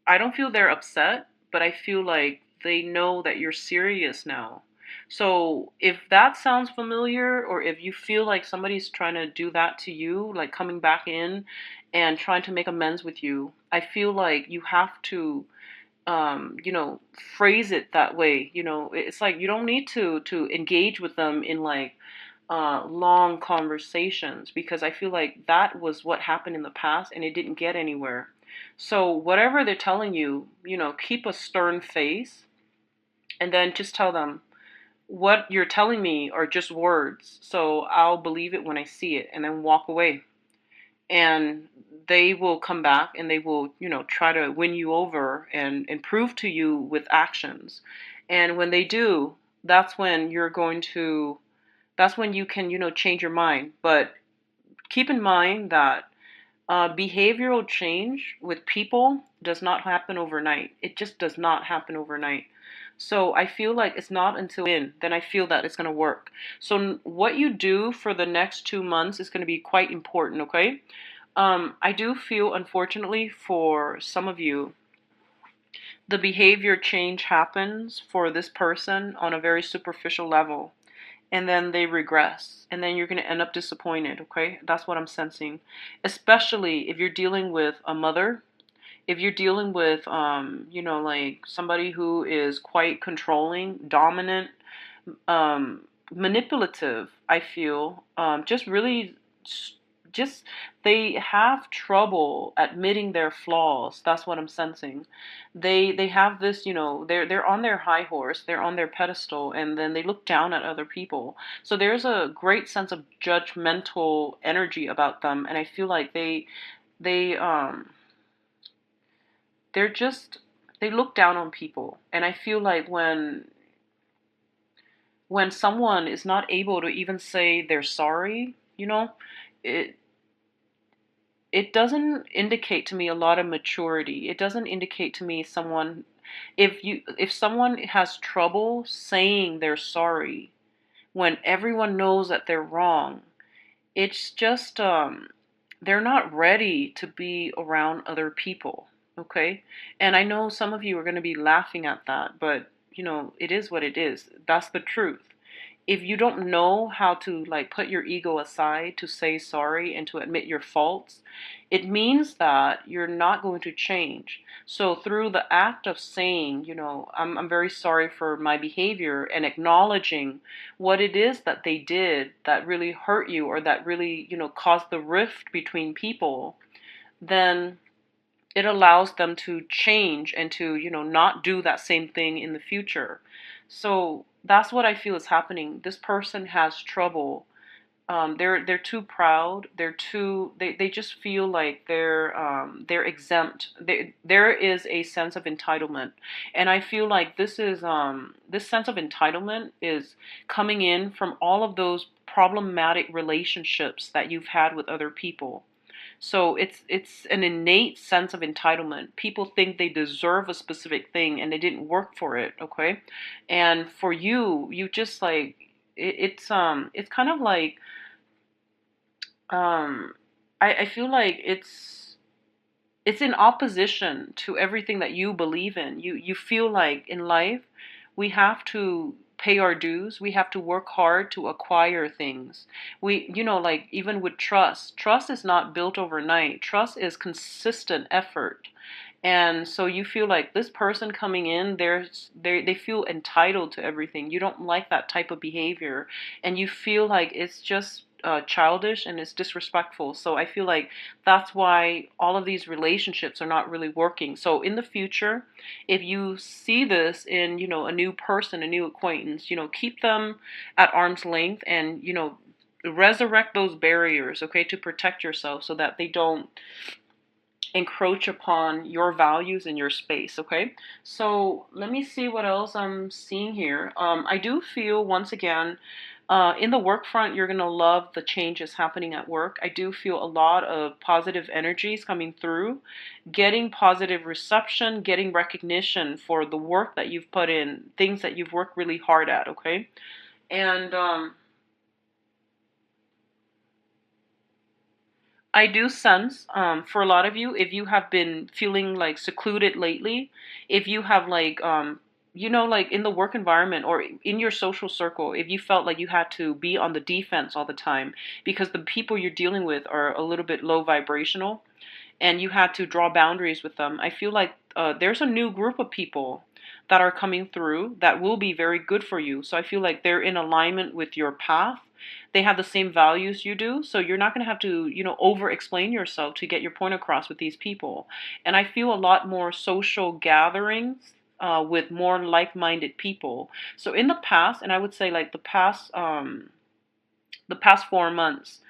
I don't feel they're upset, but I feel like they know that you're serious now. So if that sounds familiar, or if you feel like somebody's trying to do that to you, like coming back in and trying to make amends with you, I feel like you have to, phrase it that way. It's like you don't need to engage with them in like long conversations, because I feel like that was what happened in the past and it didn't get anywhere. So whatever they're telling you, keep a stern face, and then just tell them, what you're telling me are just words, so I'll believe it when I see it, and then walk away. And they will come back and they will, try to win you over and prove to you with actions. And when they do, that's when you're going to, that's when you can, change your mind. But keep in mind that behavioral change with people does not happen overnight. It just does not happen overnight. So I feel like it's not until then I feel that it's going to work. So what you do for the next 2 months is going to be quite important, okay? I do feel, unfortunately, for some of you, the behavior change happens for this person on a very superficial level, and then they regress, and then you're going to end up disappointed, okay? That's what I'm sensing. Especially if you're dealing with a mother, if you're dealing with, like somebody who is quite controlling, dominant, um, manipulative, I feel, just really, just they have trouble admitting their flaws. That's what I'm sensing. They have this, they're on their high horse, they're on their pedestal, and then they look down at other people. So there's a great sense of judgmental energy about them, and I feel like they they're just, they look down on people. And I feel like when someone is not able to even say they're sorry, it it doesn't indicate to me a lot of maturity. It doesn't indicate to me someone, if someone has trouble saying they're sorry when everyone knows that they're wrong, it's just they're not ready to be around other people, okay? And I know some of you are going to be laughing at that, but it is what it is. That's the truth. If you don't know how to like put your ego aside to say sorry and to admit your faults, it means that you're not going to change. So through the act of saying, I'm very sorry for my behavior, and acknowledging what it is that they did that really hurt you, or that really, caused the rift between people, then it allows them to change and to, not do that same thing in the future. So that's what I feel is happening. This person has trouble. They're too proud. They just feel like they're exempt. There is a sense of entitlement, and I feel like this sense of entitlement is coming in from all of those problematic relationships that you've had with other people. So it's an innate sense of entitlement. People think they deserve a specific thing and they didn't work for it, okay? And for you, you just like it's kind of like um I feel like it's in opposition to everything that you believe in. You feel like in life we have to pay our dues. We have to work hard to acquire things. Like even with trust is not built overnight. Trust is consistent effort. And so you feel like this person coming in, they feel entitled to everything. You don't like that type of behavior, and you feel like it's just childish and it's disrespectful. So I feel like that's why all of these relationships are not really working. So in the future, if you see this in, a new person, a new acquaintance, keep them at arm's length, and, resurrect those barriers, okay, to protect yourself so that they don't encroach upon your values and your space, okay? So let me see what else I'm seeing here. I do feel, once again, in the work front, you're going to love the changes happening at work. I do feel a lot of positive energies coming through, getting positive reception, getting recognition for the work that you've put in, things that you've worked really hard at, okay? And I do sense, for a lot of you, if you have been feeling like secluded lately, if you have like, like in the work environment or in your social circle, if you felt like you had to be on the defense all the time because the people you're dealing with are a little bit low vibrational, and you had to draw boundaries with them, I feel like there's a new group of people. that are coming through that will be very good for you. So I feel like they're in alignment with your path. They have the same values you do. So you're not going to have to, over explain yourself to get your point across with these people. And I feel a lot more social gatherings with more like-minded people. So in the past, and I would say like the past 4 months,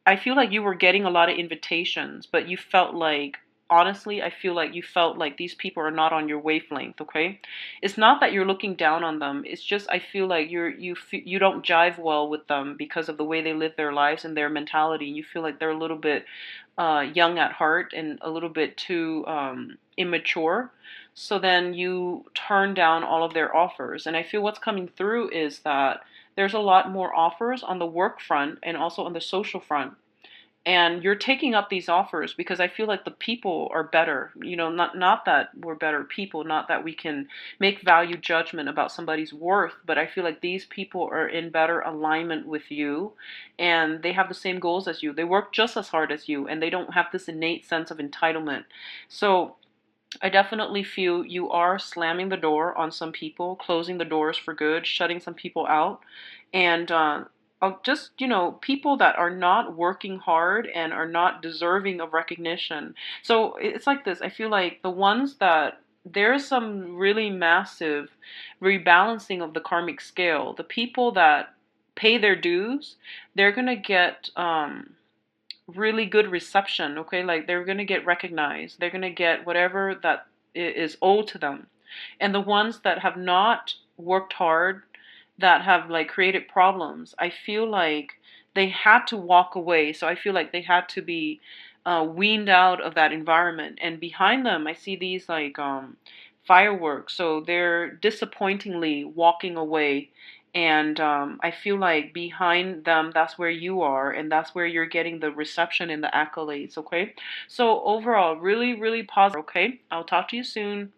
I feel like you were getting a lot of invitations, but you felt like, honestly, I feel like you felt like these people are not on your wavelength, okay? It's not that you're looking down on them. It's just I feel like you don't jive well with them because of the way they live their lives and their mentality. You feel like they're a little bit young at heart and a little bit too immature. So then you turn down all of their offers. And I feel what's coming through is that there's a lot more offers on the work front and also on the social front. And you're taking up these offers because I feel like the people are better. Not that we're better people, not that we can make value judgment about somebody's worth, but I feel like these people are in better alignment with you and they have the same goals as you. They work just as hard as you and they don't have this innate sense of entitlement. So I definitely feel you are slamming the door on some people, closing the doors for good, shutting some people out, and just, people that are not working hard and are not deserving of recognition. So it's like this. I feel like the ones that there's some really massive rebalancing of the karmic scale. The people that pay their dues, they're gonna get really good reception, okay? Like they're going to get recognized. They're going to get whatever that is owed to them. And the ones that have not worked hard, that have like created problems, I feel like they had to walk away. So I feel like they had to be weaned out of that environment. And behind them, I see these like fireworks. So they're disappointingly walking away, and I feel like behind them, that's where you are, and that's where you're getting the reception and the accolades, okay? So overall, really, really positive, okay? I'll talk to you soon.